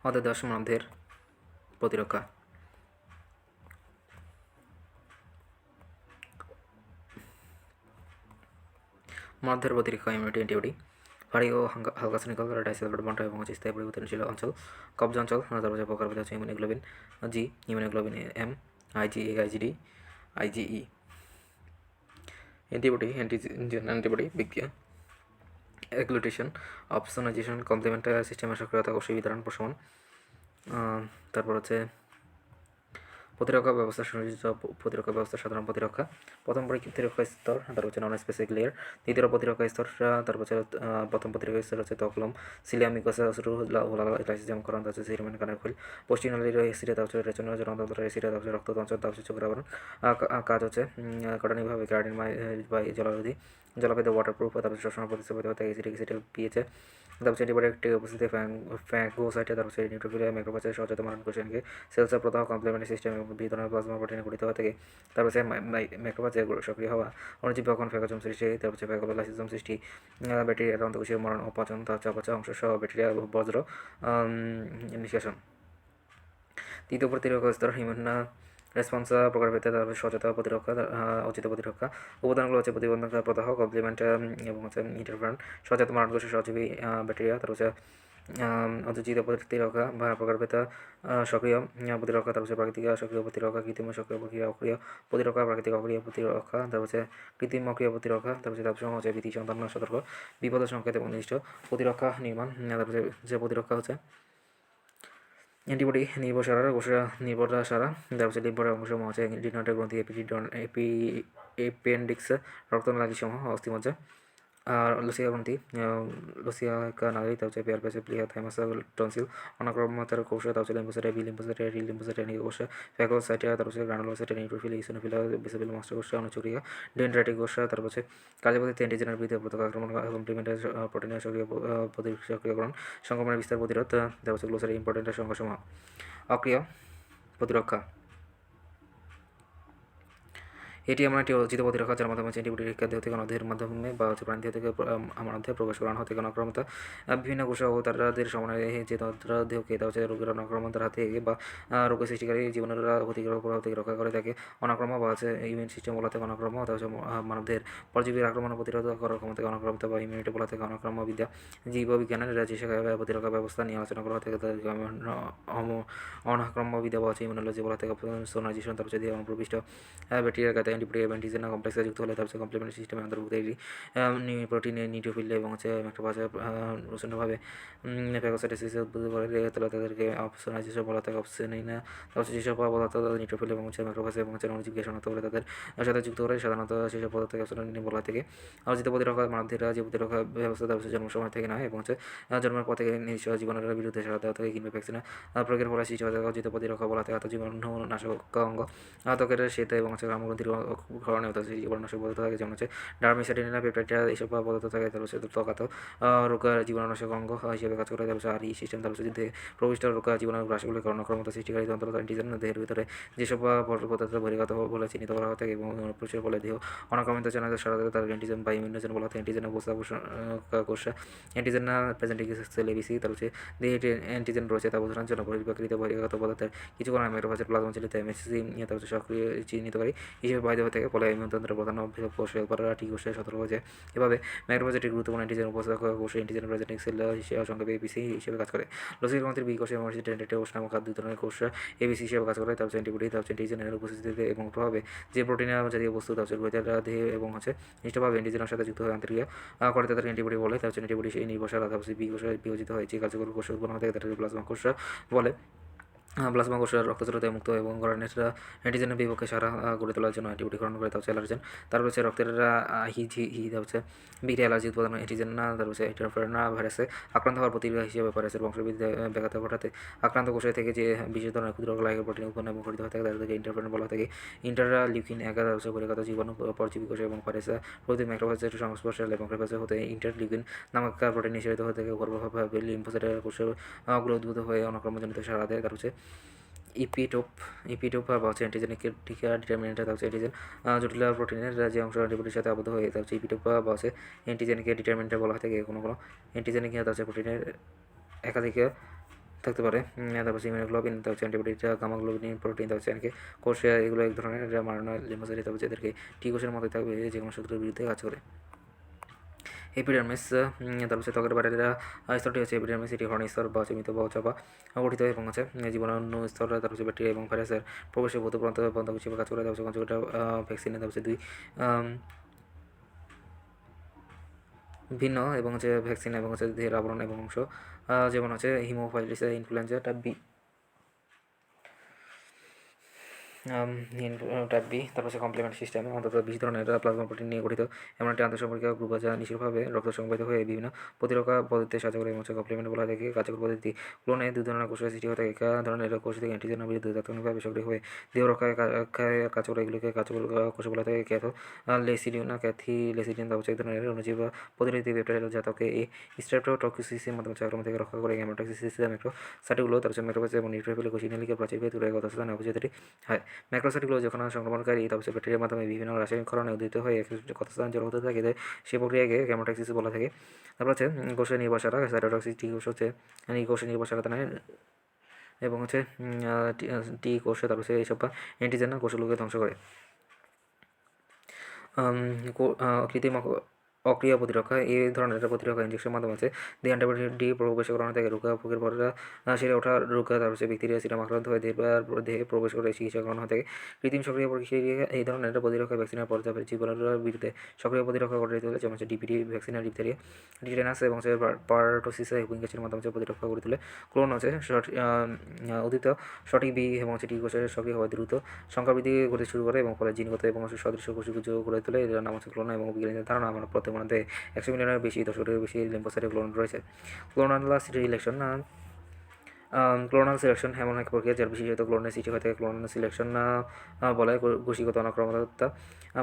অধ্যায় 10 মানবদেহের প্রতিরক্ষা। মানবদেহের প্রতিরক্ষা ইমিউনিটি অ্যান্টিবডি ভারী ও হালকা শ্রেণিকল ডাইসেলফেট বন্ড এবং স্থায়ী পরিবর্তনশীল অঞ্চল কবজ অঞ্চল, তারপরে প্রকার হচ্ছে ইমিউনোগ্লোবিন জি, immunoglobulin M, IGA, আইজিডি, IgE. Antibody বিক্রিয়া অ্যাগ্লুটেশন, অপসোনাইজেশন, কমপ্লিমেন্ট সিস্টেমের সক্রিয়তা, কোষীয় বিতরণ, প্রশমন। তারপর হচ্ছে প্রতিরক্ষা ব্যবস্থা, সুনিশ্চিত প্রতিরক্ষা ব্যবস্থা, সাধারণ প্রতিরক্ষা। প্রথম প্রতিরক্ষা স্তর, তারপর হচ্ছে নন স্পেসিফিক লেয়ার। দ্বিতীয় প্রতিরক্ষা স্তর, তারপর হচ্ছে প্রথম প্রতিরক্ষা স্তর হচ্ছে তকলম, সিলিয়াম, মিকোসা, লাইসোজাম, করণ, তারপর সিরমেন, কানের খোল, পোস্টিনালি এসিডে, তারপর রেচনা, জনতন্ত্র এসিডে, তারপর রক্ততন্ত্র, তারপর চোখের আবরণ। কাজ হচ্ছে কঠোরভাবে ক্যারাটিন বাই জলারোধী, জলবায়ুতে ওয়াটারপ্রুফ, তারপর সবসময় প্রতিস্থাপিত হতে এসিড পিএইচে। তারপর অ্যান্টিবায়োটিক উপস্থিতি ফ্যাগোসাইটে, তারপর নিউট্রোফিলিয়া, ম্যাক্রোফেজের সচেতন মারণ কোষকে সেলসের প্রদাহ, কমপ্লিমেন্টারি সিস্টেম এবং বিতরণের প্লাজমা প্রোটিনে গঠিত হওয়া থেকে, তারপর ম্যাক্রোফেজের সক্রিয় হওয়া, অনুজীব কখন ফ্যাগোজম সৃষ্টি, তারপর ফ্যাগোলাইসিজম সৃষ্টি, ব্যাকটেরিয়ার অন্তঃকোষীয় মরণ, অপচন, চাপচা অংশ সহ ব্যাকটেরিয়া বজ্র নিষ্কাশন। তৃতীয় প্রতিরক্ষা স্তর হিউম্যান রেসপন্স প্রকারভেদে, তারপর সচেতন প্রতিরক্ষা, অচিত প্রতিরক্ষা। উপাদানগুলো হচ্ছে প্রতিবন্ধক প্রদাহ, কমপ্লিমেন্ট এবং হচ্ছে ইন্টারফারেন, সচেতন মারণকোষের সহজীবী ব্যাকটেরিয়া, তারপর হচ্ছে অযোচিত প্রতিরক্ষা বা প্রকারভেদ সক্রিয় প্রতিরক্ষা, তারপর হচ্ছে প্রাকৃতিক সক্রিয় প্রতিরক্ষা, কৃত্রিম সক্রিয় অক্রিয় প্রতিরক্ষা, প্রাকৃতিক অক্রিয় প্রতিরক্ষা, তারপর হচ্ছে কৃত্রিম অক্রিয় প্রতিরক্ষা, তারপর হচ্ছে তারপর হচ্ছে ভীতি সন্তান সতর্ক বিপদ সংকেত এবং নির্দিষ্ট প্রতিরক্ষা নির্মাণ। তারপর যে প্রতিরক্ষা হচ্ছে অ্যান্টিবডি নির্ভরসারা, কোষের নির্ভরসারা, তারপর হচ্ছে লিম্ফের অংশসমূহ হচ্ছে ডিনোটের গ্রন্থি, এপেন্ডিক্স, রক্তনালীসমূহ, অস্থিমজ্জা, আর লুসিয়া গ্রন্থি, লুসিয়াকা নালী, তারপর হচ্ছে পেয়ার পেসে প্লিয়া, থাইমাস, টনসিল, অনাক্রমতার কোষ, তারপর হচ্ছে lymphocyte, B lymphocyte, T lymphocyte, নিক কোষ, ফ্যাগোসাইটিয়া, তারপর হচ্ছে গ্রানুলোসাইট, নিউট্রোফিল, ইসোনোফিলা, বেসোফিল, মাস্টার কোষ, অনুচুরিয়া, ডেন্ড্রাইটিক কোষ, তারপর হচ্ছে কার্যপদ্ধতি অ্যান্টিজেনের বিরুদ্ধে প্রত্যক্ষ আক্রমণ, কমপ্লিমেন্টারি প্রোটিনের সক্রিয়করণ, সংক্রমণের বিস্তার প্রতিরোধ, তারপর হচ্ছে গ্লোসারি ইম্পর্টেন্ট সংখ্যাসমূহ। অক্রিয় প্রতিরক্ষা এটি এমন একটি অচিত প্রতিরক্ষা যার মাধ্যমে অ্যান্টিবডির দেহ থেকে অন্যদেহের মাধ্যমে বা হচ্ছে প্রাণী দেহ থেকে আমাদের প্রবেশ করানো হতে অনাক্রমতা বিভিন্ন কোষ ও তাদের সমন্বয়ে যে তারা দেহকে তা হচ্ছে রোগের অনাক্রমতার হাতে বা রোগ সৃষ্টিকারী জীবনের ক্ষতিকারক প্রভাব থেকে রক্ষা করে থাকে। অনাক্রম বা হচ্ছে ইমিউন সিস্টেম বলা থেকে অনাক্রম, তা হচ্ছে মানবদের পরজীবীর আক্রমণ প্রতিরোধ করার ক্ষমতা থেকে অনাক্রমতা বা ইমিউনিটি বলা থেকে অনাক্রম বিদ্যা। জীববিজ্ঞানের যে প্রতিরক্ষা ব্যবস্থা নিয়ে আলোচনা করা থেকে অনাক্রম বিদ্যা বা হচ্ছে ইমিউনোলজি বলা থেকে সোনাইজেশন, তারপর যদি প্রবিষ্ট ব্যাকটেরিয়ার গাতে অ্যান্টিবডি এবং অ্যান্টিজেন কমপ্লেক্সে যুক্ত হলে তারপর কমপ্লিমেন্টারি সিস্টেমে অন্তর্ভুক্ত এটি প্রোটিনে নিউট্রোফিল এবং হচ্ছে ম্যাক্রোফেজ প্রচণ্ডভাবে ফ্যাগোসাইটোসিসে উদ্ভূত করে তোলা, তাদেরকে অপসোনাইজেশন বলা থাকে। অপসোনাইনা তারপর যেসব পদার্থ নিউট্রোফিল এবং হচ্ছে ম্যাক্রোফেজ এবং হচ্ছে অণুজীবকে শনাক্ত করে তাদের সাথে যুক্ত করে সাধারণত সেসব পদার্থকে অপসোনাইন বলা থেকে। অর্জিত প্রতিরক্ষা মানবদের যে প্রতিরক্ষা ব্যবস্থা তারপর জন্ম সময় থেকে নয় এবং হচ্ছে জন্মের পর থেকে নিজস্ব জীবনের বিরুদ্ধে সারা দেওয়া থেকে কিংবা ভ্যাকসিন প্রয়োগের ফলে সৃষ্টি হতে অর্জিত প্রতিরক্ষা বলা থেকে জীবাণুনাশক অঙ্গ ত্বকের শীত এবং হচ্ছে গ্রামগ্রন্থির কারণে হতে জীবাণুনাশক পদার্থ থাকে, যেমন হচ্ছে ডার্মিসাইটিনা, পেপটাইটিয়া, এইসব পদার্থ থাকে। তারপর হচ্ছে ত্বকাত রোগ জীবাণুনাশক অঙ্গ হিসেবে কাজ করে। তারপর আর ই সিস্টেম, তারপর হচ্ছে প্রবিষ্ট রোগ জীবাণু গ্রাসগুলির কারণ ক্ষমতা সৃষ্টিকারী তন্ত্র অ্যান্টিজেন দেহের ভিতরে যেসব পদার্থ বহির্গত বলে চিহ্নিত করা হয়ে থাকে এবং প্রচুর বলে দেহ অনাক্রমিত চ্যানেলের সারা তার অ্যান্টিজেন বা ইমিউনোজেন বলা হয়। অ্যান্টিজেন অবস্থা কোষ অ্যান্টিজেন প্রেজেন্টিং সেল এবিসি, তার হচ্ছে দেহে অ্যান্টিজেন রয়েছে তা বোঝানোর জন্য বহির্প্রাকৃত বহির্গত পদার্থের কিছু কোনো ম্যাক্রোফেজের প্লাজমা চালিত এমএসসি, তার হচ্ছে সক্রিয় চিহ্নিতকারী হিসেবে বাইরে হয়ে থাকে। ফলে ইমিউনতন্ত্রের প্রধান কোষ টি কোষে সতর্ক হয়ে যায়। এভাবে ম্যাক্রোফেজের গুরুত্বপূর্ণ অ্যান্টিজেন উপস্থাপক কোষ অ্যান্টিজেন প্রেজেন্টিং সেল হিসেবে সংক্ষেপে এবিসি হিসেবে কাজ করে। লসিক গ্রন্থির বি কোষ এবং ডেন্ড্রাইটিক কোষ নামক দুই ধরনের কোষ এবিসি হিসেবে কাজ করে। তারপর অ্যান্টিবডি, তারপর অ্যান্টিজেনের উপস্থিতিতে এবং প্রভাবে যে প্রোটিন জাতীয় বস্তু তারপর দেহে এবং হচ্ছে নিষ্ঠভাবে অ্যান্টিজেনের সাথে যুক্ত হয়ে আন্তরিক্রিয়া করে তাদের অ্যান্টিবডি বলে। তারপর অ্যান্টিবডি সেই নির্ভরশীল তারপর বি কোষে বিভাজিত হয় যে কার্যকর কোষ উৎপন্ন হয়ে থাকে তাদের প্লাজমা কোষ বলে। প্লাজমা কোষের রক্তচলাচল মুক্ত এবং গড়নের অ্যান্টিজেনের বিপক্ষে সারা গড়ে তোলার জন্য অ্যান্টিবডি গ্রহণ করে। তার হচ্ছে অ্যালার্জেন, তারপর হচ্ছে রক্তের হচ্ছে বিটি অ্যালার্জি উৎপাদন অ্যান্টিজেন না, তারপর হচ্ছে ইন্টারফেরনা ভাইরাসে আক্রান্ত হওয়ার প্রতিক্রিয়া হিসেবে ভাইরাসের বংশবৃদ্ধি ব্যাঘাত ঘটাতে আক্রান্ত কোষে থেকে যে বিশেষ ধরনের ক্ষুদ্র গ্লাইকোপ্রোটিন প্রোটিন উৎপন্ন এবং গঠিত হয়ে থাকে তাদেরকে ইন্টারফেরন বলা থাকে। ইন্টারলিউকিন 11 হচ্ছে বহির্গত জীবাণু পরজীবী কোষ এবং ভাইরাস প্রতি ম্যাক্রোফেজের সংস্পর্শে ম্যাক্রোফেজের হতে ইন্টারলিউকিন নামক প্রোটিন নিঃসরিত হয়ে থাকে। উপর লিম্ফোসাইটের কোষগুলো উদ্ভূত হয়ে অনাক্রমণজনিত সারা দেয়। তার হচ্ছে ইপিটোপ বা হচ্ছে অ্যান্টিজেনিক টিকা ডিটারমিনেন্ট, হচ্ছে অ্যান্টিজেন জটিল প্রোটিনের যে অংশ অ্যান্টিবডির সাথে আবদ্ধ হয়ে হচ্ছে। ইপিটোপ বা হচ্ছে অ্যান্টিজেনিক ডিটারমিনেন্ট বলা হয় থাকে কোনো কোনো অ্যান্টিজেনিক প্রোটিনের 11 হচ্ছে বহির্গত জীবাণু পরজীবী কোষ এবং ভাইরাস প্রতি ম্যাক্রোফেজের কোষগুলো উদ্ভূত হয়ে অনাক্রমণজনিত সাড়া দেয়। তার হচ্ছে ইপিটোপ বা হচ্ছে অ্যান্টিজেন একাধিক থাকতে পারে। তারপর হচ্ছে ইমিউনোগ্লোবিন, তারপর হচ্ছে অ্যান্টিবডিটা গামাগ্লোবিন প্রোটিন, তারপর হচ্ছে এনকে কোষে, এগুলো এক ধরনের মারানোর লিম্ফোসাইট, তারপর হচ্ছে এদেরকে টি কোষের মতোই থাকবে, যে কোনো শত্রুর বিরুদ্ধে কাজ করে। এপিডার্মিস, তারপর হচ্ছে ত্বকের বাইরের স্তরটি হচ্ছে এপিডার্মিস, এটি হর্ন স্তর বা চিমিত বা চাপা গঠিত এবং হচ্ছে জীবাণু স্তর, তারপর হচ্ছে ব্যাকটেরিয়া এবং ভাইরাসের প্রবেশে বোধ বন্ধ হিসেবে কাজ করে। তারপর হচ্ছে কনজুগেটা ভ্যাকসিনে, তারপর হচ্ছে দুই ভিন্ন এবং হচ্ছে ভ্যাকসিন এবং হচ্ছে দেহের আবরণ এবং অংশ, যেমন হচ্ছে haemophilus influenza type B, type B. তারপর হচ্ছে কমপ্লিমেন্টারি সিস্টেম, অন্তত 20 ধরনের প্লাজমা প্রোটিন নিয়ে গঠিত এমন একটি আন্তঃসম্পর্কীয় গ্রুপ যা নিশ্চিতভাবে রক্ত সংবাহিত হয়ে বিভিন্ন প্রতিরক্ষা পদ্ধতিতে সাহায্য করে এবং হচ্ছে কমপ্লিমেন্ট বলা থাকে কার্যকর পদ্ধতি। ক্লোনে 2 ধরনের কোষের সৃষ্টি হয়ে থাকে, এক ধরনের কোষ থেকে অ্যান্টিজেনের বিরুদ্ধে তাৎক্ষণিকভাবে সক্রিয় হয়ে দেহ রক্ষায় কাজ করে, এগুলোকে কার্যকর কোষ বলা থাকে। ক্যাথো লেসিডিন, লেসিডিন, তারপর হচ্ছে এক ধরনের অণুজীব প্রতিরোধী পেপটাইড যা ত্বকে এই স্ট্রেপ্টোটক্সিসিসের মাধ্যমে আক্রমণ থেকে রক্ষা করে। গ্যামেটোক্সিসিস ম্যাক্রোসাইটগুলো, তারপর হচ্ছে ম্যাক্রোফেজ এবং নিউট্রোফিল কোষিনালিকার প্রাচীর ভেদ দূরে গতস্থানে অবস্থিত হয়। ম্যাক্রোসাইটগুলো যখন সংক্রমণকারী, তারপর ব্যাকটেরিয়ার মাধ্যমে বিভিন্ন রাসায়নিক ক্ষরণে উদ্দীত হয়ে কত স্থান জড়ো হতে থাকে, সেই প্রক্রিয়াকে গ্যামেটোক্সিস বলা থাকে। তারপর হচ্ছে কোষের নির্বাসারা, সাইটোটক্সিস, টি কোষ হচ্ছে কোষের নির্বাসারা নেয় এবং হচ্ছে টি কোষে, তারপর হচ্ছে এইসব অ্যান্টিজেন কোষগুলোকে ধ্বংস করে। কৃত্রিম অক্রিয় প্রতিরক্ষা, এই ধরনের প্রতিরক্ষা ইঞ্জেকশনের মাধ্যমে আছে দিয়ে অ্যান্টিবডি প্রবেশ করানো থেকে রোগা ভোগের পর সেরে ওঠা রোগা, তারপর হচ্ছে ব্যাকটেরিয়া সিরাম আক্রান্ত হয়ে দেহে প্রবেশ করে চিকিৎসা করানো হয়ে থাকে। কৃত্রিম সক্রিয় প্রক্রিয়া, এই ধরনের প্রতিরক্ষা ভ্যাকসিনের পর্যায়ে জীবাণুর বিরুদ্ধে সক্রিয় প্রতিরক্ষা গড়ে তোলে, যেমন হচ্ছে ডিপিটি ভ্যাকসিনের ডিপথেরিয়া, টিটেনাস এবং হচ্ছে পারটোসিস উইঙ্গেসের মাধ্যমে হচ্ছে প্রতিরক্ষা গড়ে তোলে। ক্লোন হচ্ছে অতীত সঠিক বি এবং হচ্ছে টি কোষের সক্রিয় হওয়া দ্রুত সংখ্যা বৃদ্ধি করতে শুরু করে এবং ফলে জিনগত এবং সদৃশ্য কোষগুলো গড়ে তোলে। এর নাম হচ্ছে ক্লোন এবং বিজ্ঞানীদের ধারণা আমার প্রত্যেক মধ্যে 100 মিলিয়নের বেশি, 10 বেশি লিম্ফোসাইটে ক্লোন রয়েছে। ক্লোনাল সিলেকশন, ক্লোনাল সিলেকশন এমন এক প্রক্রিয়া যার বিশেষত ক্লোনের সৃষ্টি হয়ে থাকে। ক্লোনাল সিলেকশন বলে গোষ্ঠীগত অনাক্রমণতা।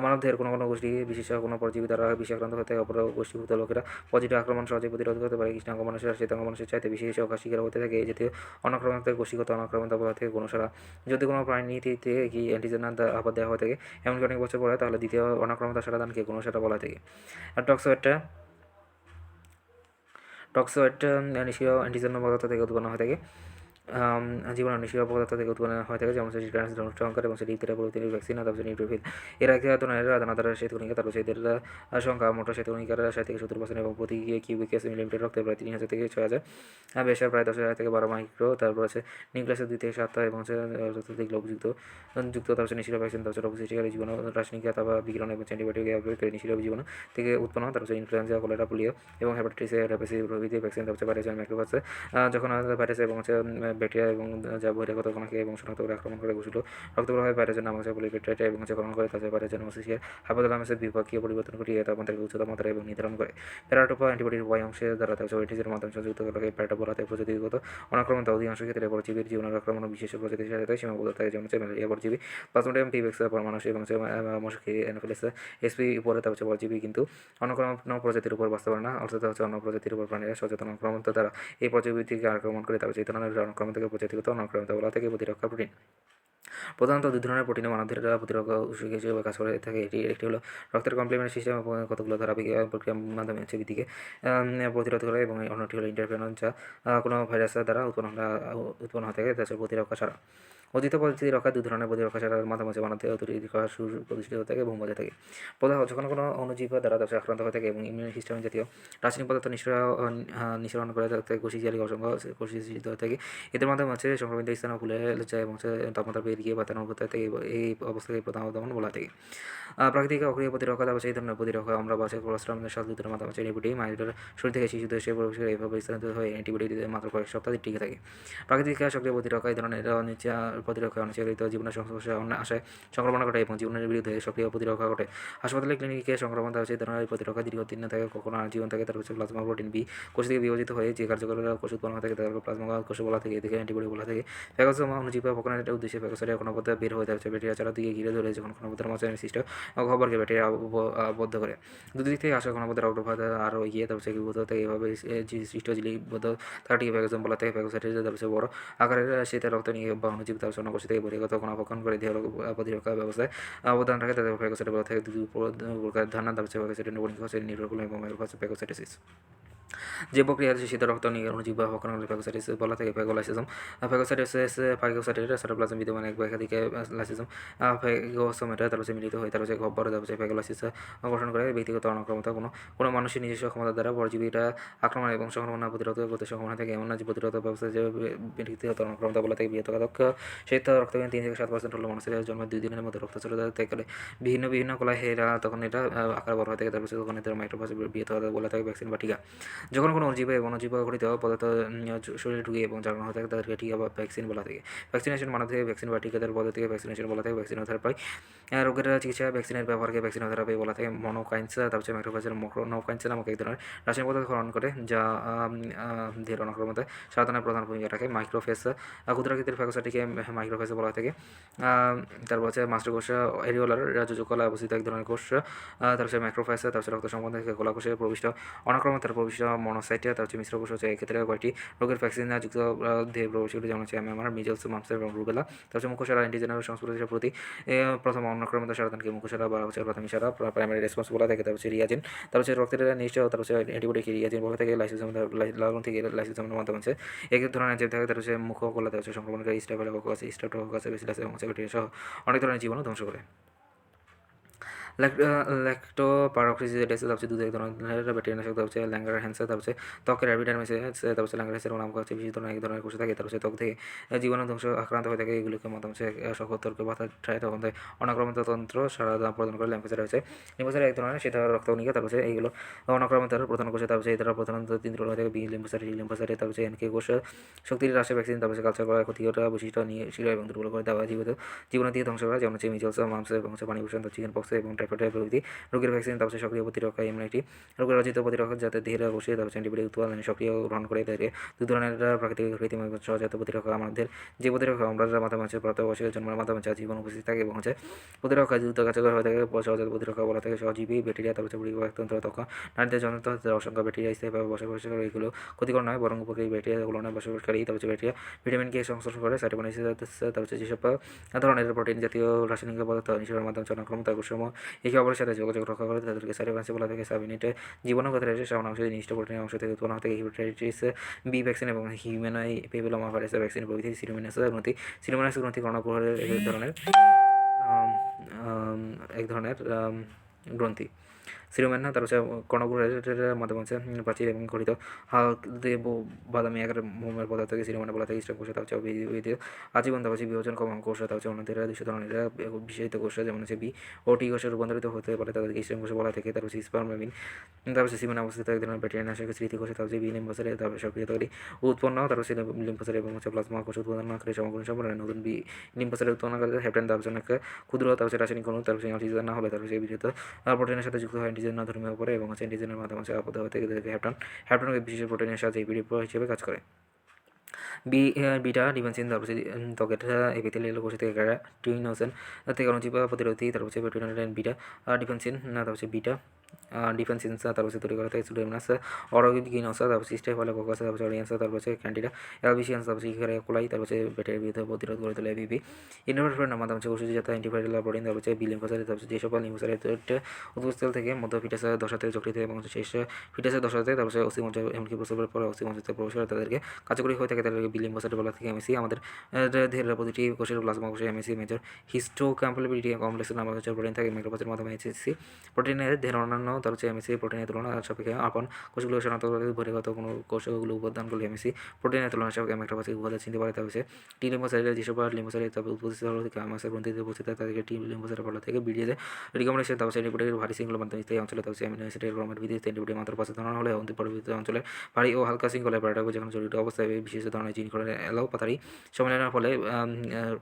মানবদেহের কোনো কোনো গোষ্ঠী বিশেষ কোনো পরজীবী দ্বারা বিষাক্রান্ত হয়ে থাকে, অপর গোষ্ঠীভুক্ত লোকেরা পজিটিভ আক্রমণ সহজে প্রতিরোধ করতে পারে। কৃষ্ণাঙ্গ মানুষের শ্বেতাঙ্গ মানুষের চাইতে বেশি শিকার হতে থাকে। এই জাতীয় অনাক্রমণতাকে গোষ্ঠীগত অনাক্রমণতা বলা থেকে গণসারা। যদি কোনো প্রাণীতে কি অ্যান্টিজেন আবার দেওয়া হয়ে থাকে এমনকি অনেক বছর পরে, তাহলে দ্বিতীয় অনাক্রমণতা সারাদানকে গণসারা বলা থাকে। আর টক্সোয়েটটা নিষ্ক্রিয় অ্যান্টিজেন পদার্থ থেকে উৎপন্ন হয়ে থাকে, জীবাণু নিষ্ক্রিয় পদার্থ থেকে উৎপন্ন হয়ে থাকে, যেমন হচ্ছে ট্রান্সডক্টর এবং ডিপথেরিয়া প্রভৃতির ভ্যাকসিন, তারপর নিউট্রোফিল। এর আগে ধরনের দানাদার শ্বেতকণিকা, তারপর এদের সংখ্যা মোট শ্বেতকণিকার 60 থেকে 70% এবং প্রতি কিউবিক মিলিমিটার রক্তে প্রায় 3000 থেকে 6000, বেশার প্রায় 10,000 থেকে 12 মাইক্রো। তারপর আছে নিউক্লিয়াসের 2 থেকে 7টা এবং হচ্ছে গ্লোবযুক্ত, তারপর হচ্ছে নিষ্ক্রিয় ভ্যাকসিন, তারপর রোগ সৃষ্টিকারী জীবাণু, রাসায়নিক তারপর বিকিরণ এবং অ্যান্টিবায়োটিক ব্যবহার করে নিষ্ক্রিয় জীবাণু থেকে উৎপন্ন। তারপর হচ্ছে ইনফ্লুয়েঞ্জা, কলেরা, পোলিও এবং হেপাটাইটিস এ, হেপাটাইটিস প্রভৃতি ভ্যাকসিন। তারপর হচ্ছে ভাইরাস মাইক্রোবাসে, যখন ভাইরাস এবং হচ্ছে ব্যাকটেরিয়া এবং যা বহিরাগত কণাকে এবং শনাক্ত করে আক্রমণ করে ঘোষিত রক্ত প্রবাহে ভাইরাসের নাম হচ্ছে পলিপেপটাইড এবং হচ্ছে গ্রহণ করে তাদের ভাইরাসের মস্তিষ্কের হাইপোথ্যালামাসের বিপাকীয় পরিবর্তন ঘটিয়ে তাপমাত্রাকে উচ্চ তাপমাত্রা এবং নির্ধারণ করে। প্যারাটোপা অ্যান্টিবডির উভয় অংশের দ্বারা তাদের অ্যান্টিজেনের মাধ্যমে সংযুক্ত করে। প্যারাটোপোলাতে প্রজাতিগত অনাক্রমণতা অধিকাংশ ক্ষেত্রে পরজীবীর জীবনের আক্রমণ ও বিশেষ প্রজাতির সাথে সীমাবদ্ধ থাকে, যেমন হচ্ছে ম্যালেরিয়া পরজীবী, প্লাজমোডিয়াম পিভেক্স মানুষ এবং হচ্ছে মশকি অ্যানোফিলিস এসপি উপরে, তার হচ্ছে পরজীবী কিন্তু অন্য প্রজাতির উপর বাঁচতে পারে না, অর্থাৎ হচ্ছে অন্য প্রজাতির উপর প্রাণীরা সচেতন আক্রমণতা দ্বারা এই পরজীবী থেকে আক্রমণ করে। তারপর এই ধরনের আক্রমণ থেকে প্রজাতিগত অনাক্রমণতা বলা থেকে প্রতিরক্ষা প্রোটিন। প্রধানত 2 ধরনের প্রোটিনে মানবদের প্রতিরক্ষা উৎস হিসেবে কাজ করে থাকে। একটি হলো রক্তের কমপ্লিমেন্টারি সিস্টেম এবং কতগুলো ধারাবাহিক প্রক্রিয়ার মাধ্যমে হচ্ছে ভিত্তিকে প্রতিরোধ করে, এবং অন্যটি হলো ইন্টারফেরন, যা কোনো ভাইরাসের দ্বারা উৎপন্ন হয়ে থাকে তাছাড়া প্রতিরক্ষা ছাড়া। অতীত পদ্ধতি রক্ষা 2 ধরনের প্রতিরক্ষা ছাড়ার মাধ্যমে মানবদেহ তৈরি করা প্রতিষ্ঠিত হয়ে থাকে এবং বজায় থাকে। যখন কোনো অণুজীব দ্বারা আক্রান্ত হয়ে থাকে এবং ইমিউন সিস্টেম জাতীয় রাসায়নিক পদার্থ নিঃসরণ করে থাকে, কোষী জালি অসংখ্য কোষী সৃষ্টি হয়ে থাকে। এদের মাধ্যমে হচ্ছে সংক্রমিত স্থানে ভুলে যায় এবং তাপমাত্রা বেরিয়ে বা তেমন হতে থাকে। এই অবস্থাকে প্রধান দমন বলা থাকে। প্রাকৃতিক অক্রিয় প্রতিরক্ষা, তারপর সেই ধরনের প্রতিরক্ষা আমরা বাসে কোলেস্ট্রমের শ্বাসদূতের মাধ্যমে অ্যান্টিবডি মায়ের শরীর থেকে শিশুদের সে প্রবেশ করে, এইভাবে স্থানান্তরিত হয়ে অ্যান্টিবডি মাত্র কয়েক সপ্তাহ টিকে থাকে। প্রাকৃতিক সক্রিয় প্রতিরক্ষা, এই ধরনের প্রতিরক্ষা অনিশ্চিত জীবনের সমস্যা আশায় সংক্রমণ ঘটে এবং জীবনের বিরুদ্ধে সক্রিয় প্রতিরক্ষা ঘটে। হাসপাতালে ক্লিনিকে সংক্রমণ হচ্ছে এই ধরনের প্রতিরক্ষা দীর্ঘদিন থাকে, কখনো জীবন থাকে। তার হচ্ছে প্লাজমা প্রোটিন বি কোষ থেকে বিভাজিত হয়ে যে কার্যকর কোষ উৎপন্ন হয়ে থাকে তারপর প্লাজমা কোষ বলা থেকে, এদিকে অ্যান্টিবডি বলা থাকে। ফ্যাগোসোমা অণুজীব পকনের উদ্দেশ্যে ফ্যাগোসাইটের কণাপথে বের হয়ে যাচ্ছে ব্যাকটেরিয়া চারা দিয়ে ঘিরে ধরে, যখন কণাপথের মাঝে সৃষ্ট খবরকে ব্যাকটেরিয়া বদ্ধ করে। দুদিক থেকে আসা কণাপথের অগ্রভাগ আরও এগিয়ে তারপর একীভূত থেকে এইভাবে সৃষ্ট জিলিবদ্ধ থাকাটিকে ফ্যাগোসোম বলা থেকে। ফ্যাগোসাইটের তারপর বড় আকারের শীতের রক্ত নিয়ে বা অণুজীব তার অন্য কোষ থেকে বহিরাগত কণা ভক্ষণ করে দেহ প্রতিরক্ষা ব্যবস্থায় অবদান রাখে, তাদের ফ্যাগোসাইট বলা থেকে 2 প্রকার ধারণা। তারপর ফ্যাগোসাইটের নবনীক হচ্ছে নিউরোকুলাম এবং ফ্যাগোসাইটোসিস। যে প্রক্রিয়ায় শীত রক্ত নিয়ে অণুজীব বা হকানগুলি ফ্যাগোসাইটিস বলা থাকে ফ্যাগোলাইসিজম। ফাইগোসাইটের সাইটোপ্লাজম বিদ্যমান এক বা একাধিক লাইসোজোম ফ্যাগোসোমেটা তার মিলিত হয়ে তার গহ্বরে ফ্যাগোলাইসিস গঠন করে। ব্যক্তিগত অনাক্রমতা কোনো মানুষের নিজস্ব ক্ষমতা দ্বারা পরজীবীরা আক্রমণ এবং সংক্রমণ প্রতিরোধ করতে সক্ষম হয়ে থাকে। এমন না যে প্রতিরোধ ব্যবস্থা যে ব্যক্তিগত অনাক্রমতা বলা থাকে বৃহৎ শীত রক্তবিহীন 3 থেকে 7% হলো মানুষের জন্মের 2 দিনের মধ্যে রক্ত চলে ত্যাগ করে বিভিন্ন কলায় তখন এটা আকার বড় হয়ে থাকে। তারপর তখন এদের মাইক্রোফাস বৃহৎ বলা থাকে ভ্যাকসিন বা টিকা। যখন কোনো অণুজীব এবং অণুজীব ঘটিত পদার্থ শরীরে ঢুকে এবং চালানো হয়ে থাকে তাদেরকে টিকা বা ভ্যাকসিন বলা থাকে। ভ্যাকসিনেশন মানব থেকে ভ্যাকসিন বা টিকাদার পদ্ধতিকে ভ্যাকসিনেশন বলা থাকে। ভ্যাকসিনোথেরাপি রোগের চিকিৎসা ভ্যাকসিনের ব্যবহারকে ভ্যাকসিনোথেরাপি বলা থাকে। মনোকাইন্স তারপর মাইক্রোফাজের মোনোকাইন্স নামক এক ধরনের রাসায়নিক পদার্থ গ্রহণ করে যা ধীর অনাক্রমতায় সাধনের প্রধান ভূমিকা রাখে। মাইক্রোফেস ক্ষুদ্রাকৃতির ফ্যাগোসাইটিকে মাইক্রোফেস বলা থাকে। তারপর মাস্টারকোষ এরিওলার যোজকলা অবস্থিত এক ধরনের কোষ। তারপর মাইক্রোফাইস তারপর রক্ত সম্বন্ধে গোলাকোষে প্রবিষ্ট অনাক্রমতার প্রবিষ্ট মনোসাইট তারপর মিশ্র কোষ এক্ষেত্রে কয়েকটি রোগের ভ্যাকসিন যুক্ত দেহ প্রবেশগুলি যেমন হচ্ছে এমএমআর, মিজলস, মাম্পস এবং রুবেলা। তারপর মুখোশারা অ্যান্টিজেনের সংস্পর্শের প্রতি প্রথম অনাক্রমতা সারাদানকে মুখোশারা বা প্রাথমিক সারা প্রাইমারি রেসপন্স বলা থাকে। তারপর রিয়াজিন তারপর রক্তের নিশ্চয় তারপর অ্যান্টিবডিকে রিয়াজিন বলা থাকে। লাইসোজোম লালন থেকে লাইসোজোমের মাধ্যমে এক ধরনের যে থাকে তার মুখ গোলা সংক্রমণকারী স্ট্রেপ্টোকোকাস ব্যাসিলাস এবং ব্যাকটেরিয়া সহ অনেক ধরনের জীবাণু ধ্বংস করে। ল্যাক্টোপারোক্সিডেস তারপর দুধ এক ধরনের ব্যাকটেরিয়ানাশক তারপর ল্যাঙ্গার হ্যান্সার তারপর ত্বকের অ্যাবিডারমিসে তারপর ল্যাঙ্গার হ্যান্সার নাম হচ্ছে বিশেষ ধরনের এক ধরনের কোষ থাকে। তারপর ত্বক থেকে জীবাণু ধ্বংস আক্রান্ত হয়ে থাকে। এগুলোকে মাধ্যমে সতর্ক বাধা ঠায় তখন অনাক্রমিত তন্ত্র সারা প্রদান করে ল্যাম্পেসার হয়েছে লিম্ফোসাইট এক ধরনের সেটা রক্তকণিকা। তারপর এইগুলো অনাক্রমিতার প্রধান কোষে তারপর এই দ্বারা প্রধানত 3 ধরনের থাকে বি লিম্ফোসাইট তারপর এনকে কোষ শক্তির হ্রাসে ভ্যাকসিন তারপর কালচার করা ক্ষতিকর বৈশিষ্ট্য নিয়ে শিরা এবং দুর্বল করে দেওয়া জীবন দিয়ে ধ্বংস করা যেমন হচ্ছে মিজলস, মাম্পস এবং পানিভূষণ চিকেন পক্স এবং টাইফয়েড প্রভৃতি রোগের ভ্যাকসিন তারপর সক্রিয় প্রতিরক্ষা ইমিউনিটি রোগের অর্জিত প্রতিরক্ষা যাতে দেহের বসে তারপর অ্যান্টিবডি উৎপাদন সক্রিয় গ্রহণ করে তাদেরকে 2 ধরনের প্রাকৃতিক কৃত্রিম সহজাত প্রতিরক্ষা আমাদের যে প্রতিরক্ষা আমরা মাধ্যমে প্রাপ্ত বয়সের জন্মের মাধ্যমে যা জীবন উপস্থিত থাকে এবং প্রতিরক্ষা দ্রুত কার্যকর হয়ে থাকে। সহজাত প্রতিরক্ষা বলা থাকে সহজীবী ব্যাকটেরিয়া তারপর পরিবাহতন্ত্র তখন নারীদের জন্য অসংখ্য ব্যাকটেরিয়া স্থায়ীভাবে বসবাস করে। এগুলো ক্ষতিকর নয় বরং উপকারী ব্যাকটেরিয়াগুলো নয় বসবাসকারী। তারপর ব্যাকটেরিয়া ভিটামিন কে সংশ্লেষণ করে সাইটোকাইনেসিস তারপর যেসব ধরনের প্রোটিন জাতীয় রাসায়নিক পদার্থ নিঃসরণের মাধ্যমে অনাক্রমতা কোষসমূহ একে অপরের সাথে যোগাযোগ রক্ষা করে তাদেরকে সাইটোকাইনেসিস বলা থাকে। সাবইউনিটে জীবাণুগত সামান্য অংশ নির্দিষ্ট প্রোটিনের অংশ থেকে উৎপন্ন হতে হেপাটাইটিস বি ভ্যাকসিন এবং হিউম্যান পেপিলোমা ভাইরাসের ভ্যাকসিন প্রভৃতি। সিরোমিনাস গ্রন্থি কর্ণকুহরের এক ধরনের গ্রন্থি সিরোমেনা তার কর্ণগুড়ের মাধ্যমে প্রাচীর এবং গঠিত হালদে বাদামি আকার মোমের পদার্থকে সিরোমেনা বলা থাকে। স্ট্রক কোষ তার আজীবন তার বিভাজন কম কোষ তার অন্যদের 200 ধরনের বিশেষিত কোষ যেমন হচ্ছে বি ও টি কোষে রূপান্তরিত হতে পারে তাদেরকে স্ট্রক কোষ বলা থাকে। তারপর স্পার্মাবিন তারপর সিমেনে অবস্থিত এক ধরনের ব্যাকটেরিয়ানাশক স্মৃতি কোষে তারপর বি লিম্ফোসাইট তারপর সক্রিয়তাকারী উৎপন্ন তারপর লিম্ফোসাইট এবং প্লাজমা কোষ উৎপাদনকারী সমগ্র সম্পূর্ণ নতুন বি লিম্ফোসাইট উৎপন্নকারী হ্যাপটেন তারপর ক্ষুদ্র তারপর রাসায়নিক অণু তারপর অ্যান্টিজেন না হলে তারপর সেই বিজিত প্রোটিনের সাথে যুক্ত হয় অ্যান্টিজেন না ধর্মীয় উপরে এবং অ্যান্টিজেনের মাধ্যমে আবদ্ধ হতে হ্যাপটন বিশেষ প্রোটিনের সাথে এপিডি হিসেবে কাজ করে। বিটা ডিফেন্সিন তারপর ত্বকের এপিথেলিয়াল কোষ থেকে টিউনোসেন থেকে অণুজীব প্রতিরোধী তারপর বিটা ডিফেন্সিন তারপর বিটা ডিফেন্সিনস তারপর তৈরি করা থাকে সুডোমোনাস অরোগিনোসা তারপর স্টেফাইলোকোকাস তারপর অরিয়েন্সা তারপর ক্যান্ডিডা অ্যালবিসিয়ান্স তারপর কোলাই তারপর ব্যাকটেরিয়ার বিরুদ্ধে প্রতিরোধ করে তোলে এবিপি ইনভারফ্রেনের মাধ্যমে ওষুধজাত অ্যান্টিভাইরাল প্রোটিন তারপর বি লিম্ফোসাইট তারপর যেসব লিম্ফোসাইট উৎপস্থল থেকে মধ্য ফিটাসের দশাতে যকৃত এবং শেষ ফিটাসের দশাতে তারপর অস্থিমজ্জা এমনকি প্রসবের পরে অস্থিমজ্জাতে প্রবেশ করে তাদেরকে কার্যকরী হয়ে থাকে তাদেরকে বি লিম্ফোসাইট বলা থেকে এমএসি আমাদের দেহের প্রতিটি কোষের প্লাজমা কোষে এমএসি মেজর হিস্টোক্যাম্পাবিলিটি কমপ্লেক্স নামক প্রোটিন থাকে মাইক্রোফাজের মাধ্যমে এইচসি প্রোটিনের দেহের অন্যান্য তার এমএসি প্রোটিনের তুলনা সাপেক্ষে আপন কোষগুলো শনাক্ত করে বহির্গত কোনো কোষগুলো উপাদান করলে এমএসি প্রোটিনের তুলনা সাপেক্ষে মাইক্রোফাজের উপাদান চিনতে পারে। তার টি লিম্ফোসাইটের যেসব লিম্ফোসাইট তারপর উপস্থিত হল থেকে আমাদের গ্রন্থিতে উপস্থিত তাদেরকে টি লিম্ফোসাইট বলা থেকে বিডিএতে রিকমেন্ডেশন তারপর অ্যান্টিবডির ভারী শৃঙ্খলার মাধ্যমে স্থায়ী অঞ্চলে তারপর অ্যামিনো অ্যাসিডের ক্রমের ভিত্তিতে অ্যান্টিবডি মাত্রা পাশে ধরানো হলে পরবর্তী অঞ্চলে ভারী ও হালকা শৃঙ্খলায় পাঠাবে যেখানে জড়িত অবস্থায় বিশেষ ধরনের জিন করে এলাও পাতারি সম্মেলনের ফলে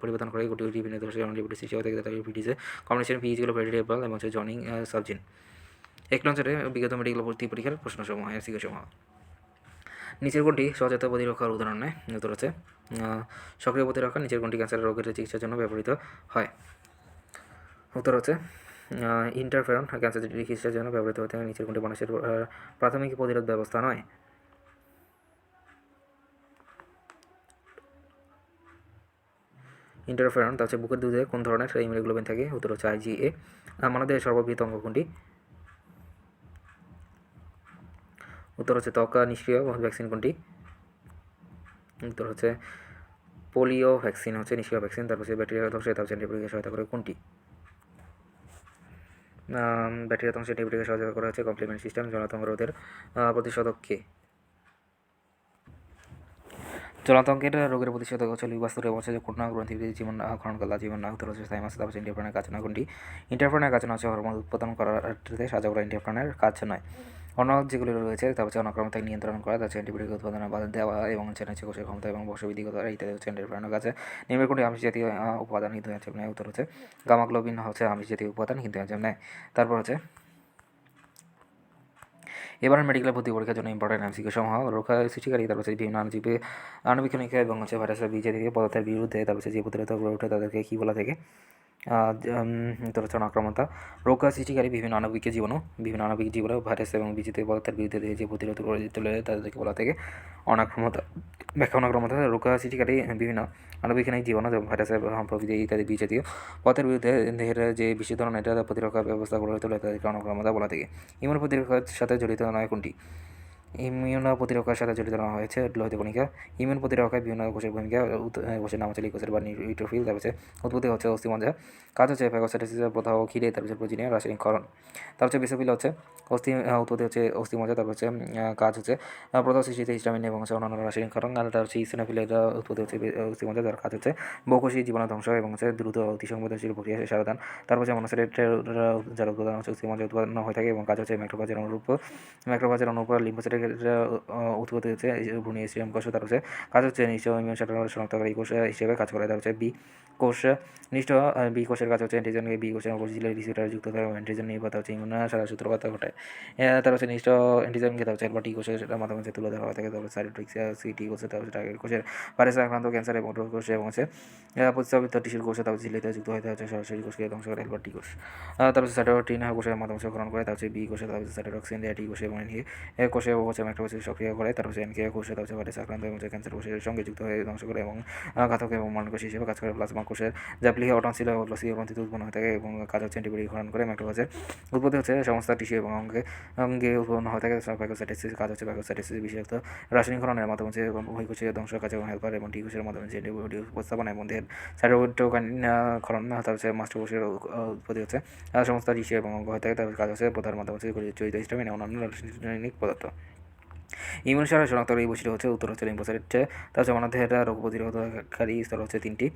পরিবর্তন করে গোটি বিভিন্ন ধরনের অ্যান্টিবডি সৃষ্টি হতে গেলে তাদের ভিডিসে কম্বিনেশন পিএইচগুলো ভেরিয়েবল এবং জয়নিং সাবজিন। এক নজরে বিগত মেডিকেল ভর্তি পরীক্ষার প্রশ্নসমূহ এমসিকিউসমূহ নিচের কোনটি সহজাত প্রতিরক্ষার উদাহরণ নেয়? উত্তর হচ্ছে সক্রিয় প্রতিরক্ষা নিচের কোনটি ক্যান্সার রোগের চিকিৎসার জন্য ব্যবহৃত হয়? উত্তর হচ্ছে ইন্টারফেরন ক্যান্সার চিকিৎসার জন্য ব্যবহৃত হতে হয়। নিচের কোনটি মানুষের প্রাথমিক প্রতিরোধ ব্যবস্থা নয়? ইন্টারফেরন তার বুকের দুধে কোন ধরনের ইমিউনোগ্লোবিন থাকে? উত্তর হচ্ছে IgA। মানবদেহের সর্ববৃহৎ অঙ্গ কোনটি? উত্তর হচ্ছে ত্বক নিষ্ক্রিয় ভ্যাকসিন কোনটি? উত্তর হচ্ছে পোলিও ভ্যাকসিন হচ্ছে নিষ্ক্রিয় ভ্যাকসিন। তারপর হচ্ছে ব্যাকটেরিয়া ধ্বংসে তারপর অ্যান্টিবায়োটিকে সহায়তা করে কোনটি? ব্যাকটেরিয়া ধ্বংসে অ্যান্টিবায়োটিকে সহায়তা করা হচ্ছে কমপ্লিমেন্ট সিস্টেম। জলাতঙ্ক রোধের প্রতিষেধক কে? জলাতঙ্কের রোগের প্রতিষেধক হচ্ছে লিউবাস্তুরে বলছে যে কোন গ্রন্থি জীবন ক্ষরণকালা জীবন উত্তর হচ্ছে থাইমাস। তারপর ইন্টারফেরনের কাজ নয় কোনটি? ইন্টারফেরনের কাজ নয় হচ্ছে হরমোন উৎপাদন করার সাহায্য করা ইন্টারফেরনের কাজ নয়। অন্য যেগুলি রয়েছে তার হচ্ছে অনাক্রমতাকে নিয়ন্ত্রণ করা, তার হচ্ছে অ্যান্টিবায়োটিক উৎপাদনে বাধা দেওয়া এবং হচ্ছে কোষের ক্ষমতা এবং বংশবৃদ্ধি করা ইত্যাদি হচ্ছে ইন্টারফেরনের কাছে। নিম্নের কোনটি আমিষ জাতীয় উপাদান কিন্তু এনজাইম নেয়? উত্তর হচ্ছে গামাগ্লোবিন হচ্ছে আমিষ জাতীয় উপাদান কিন্তু এনজাইম নেয়। তারপর হচ্ছে এবারের মেডিকেল ভর্তি পরীক্ষার জন্য ইম্পর্টেন্ট এমসিকিউ সমূহ রোগা সৃষ্টিকারী, তারপর হচ্ছে বিভিন্ন আণুজীবে আণুবীক্ষণিক এবং হচ্ছে ভাইরাসের বীজ থেকে পদার্থের বিরুদ্ধে তারপর হচ্ছে যে প্রতিরোধক গড়ে ওঠে তাদেরকে কী বলা থাকে? উত্তর হচ্ছে অনাক্রমতা। রোগ সৃষ্টিকারী বিভিন্ন আণবিক জীবাণু ভাইরাস এবং বীজিত পদার্থের বিরুদ্ধে যে প্রতিরোধ গড়ে তোলে তাদেরকে বলা থাকে অনাক্রমতা। ব্যাখ্যা অনাক্রমতা রোগ সৃষ্টিকারী বিভিন্ন আণবিক জীবাণু এবং ভাইরাস প্রভৃতি ইত্যাদি বীজ জাতীয় পদার্থের বিরুদ্ধে দেহের যে বিশেষ ধরনের এটা প্রতিরক্ষা ব্যবস্থা গড়ে তোলে তাদেরকে অনাক্রমতা বলা থাকে। ইমিউন প্রতিরক্ষার সাথে জড়িত নয় কোনটি? ইমিউন প্রতিরক্ষার সাথে জড়িত না হয়েছে লোহিত কণিকা। ইমিউন প্রতিরক্ষায় বিভিন্ন কোষের ভূমিকা। কোষের নাম হচ্ছে লিউকোসাইট বা নিউট্রোফিল। তারপর হচ্ছে উৎপত্তি হচ্ছে অস্থিমজ্জা। কাজ হচ্ছে ফ্যাগোসাইটোসিসের প্রদাহ ঘিরে, তারপর হচ্ছে প্রয়োজনীয় রাসায়নিক ক্ষরণ। তারপর হচ্ছে বেসোফিল হচ্ছে উৎপত্তি হচ্ছে অস্থিমজ্জা। তারপর হচ্ছে কাজ হচ্ছে প্রদাহ সৃষ্টিতে হিস্টামিন এবং হচ্ছে অন্যান্য রাসায়নিক ক্ষরণ। আর তার হচ্ছে ইসিনোফিলের উৎপত্তি হচ্ছে অস্থিমজ্জা, যার কাজ হচ্ছে বহুকোষী জীবাণু ধ্বংস এবং হচ্ছে দ্রুত অতি সংবেদনশীল প্রক্রিয়া সারাদান। তারপর হচ্ছে মানুষের যার উৎপাদন হচ্ছে অস্থিমজ্জা উৎপাদন হয়ে থাকে এবং কাজ হচ্ছে ম্যাক্রোফাজের অনুরূপ লিম্ফোসাইটের উৎপত্তি হচ্ছে ভ্রূণ স্টেম কোষ। তার হচ্ছে কাজ হচ্ছে নিষ্ঠ ইমিউন শনাক্তকারী কোষ হিসেবে কাজ করে। তার হচ্ছে বি কোষ নিষ্ঠ বি কোষের কাজ হচ্ছে অ্যান্টিজেনকে বি কোষের উপস্থিতির রিসিপ্টরে যুক্ত থাকে এবং অ্যান্টিজেন নির্ভরতা হচ্ছে ইমিউন সারা সূত্রপাত ঘটায়। তার হচ্ছে নিষ্ঠ অ্যান্টিজেনকে তার হচ্ছে বা টি কোষের মাধ্যমে তুলে ধরা হয়ে থাকে। তারপর সাইটোটক্সিক সিটি কোষে তার হচ্ছে টার্গেট কোষের ভাইরাসে আক্রান্ত ক্যান্সার এবং রোগ কোষে এবং হচ্ছে প্রতিস্থাপিত টিস্যুর কোষে তার ঝিল্লিতে যুক্ত হয়ে হচ্ছে সরাসরি কোষকে ধ্বংস করে হেলপার টি কোষ। তারপর সাইটোটিন কোষের মাধ্যমে সংরক্ষণ করে। তার হচ্ছে বি কোষে তার হচ্ছে সাইটোটক্সিন দেয় টি কোষে এবং কোষে হচ্ছে ম্যাক্রোফেজ সক্রিয় করে। তার হচ্ছে এনকে কোষে তার হচ্ছে ভাইরাস আক্রান্ত এবং ক্যান্সার কোষের সঙ্গে যুক্ত হয়ে ধ্বংস করে এবং ঘাতক এবং মারণকোষ হিসেবে কাজ করে। প্লাজমা কোষের জাপ্লিহে অটনসিল প্লাসিও গ্রন্থিতে উৎপন্ন হয়ে থাকে এবং কাজ হচ্ছে অ্যান্টিবডি ক্ষরণ করে। ম্যাক্রোফেজের উৎপত্তি হচ্ছে সমস্ত টিস্যু এবং অঙ্গে উৎপন্ন হয়ে থাকে। ফ্যাগোসাইটোসিস কাজ হচ্ছে ফ্যাগোসাইটোসিস বিষাক্ত রাসায়নিক ক্ষরণের মাধ্যমে হচ্ছে বহিঃকোষীয় ধ্বংস কাজ এবং হেল্পার এবং টি কোষের মাধ্যমে হচ্ছে অ্যান্টিবডি উপস্থাপনা এবং দেহের সাইটোকাইনিন ক্ষরণ। তার হচ্ছে মাস্টার কোষের উৎপত্তি হচ্ছে সমস্ত টিস্যু এবং অঙ্গ হয়ে থাকে। তার কাজ হচ্ছে প্রধান মাধ্যমে হচ্ছে জড়িত হিস্টামিন এবং অন্যান্য রাসায়নিক পদার্থ। ইমিউন সারা শনাক্তকারী এই বৈশিষ্ট্য হচ্ছে উত্তর হচ্ছে লিম্ফোসাইট। তার হচ্ছে মানবদেহের রোগ প্রতিরোধকারী স্তর হচ্ছে তিনটি।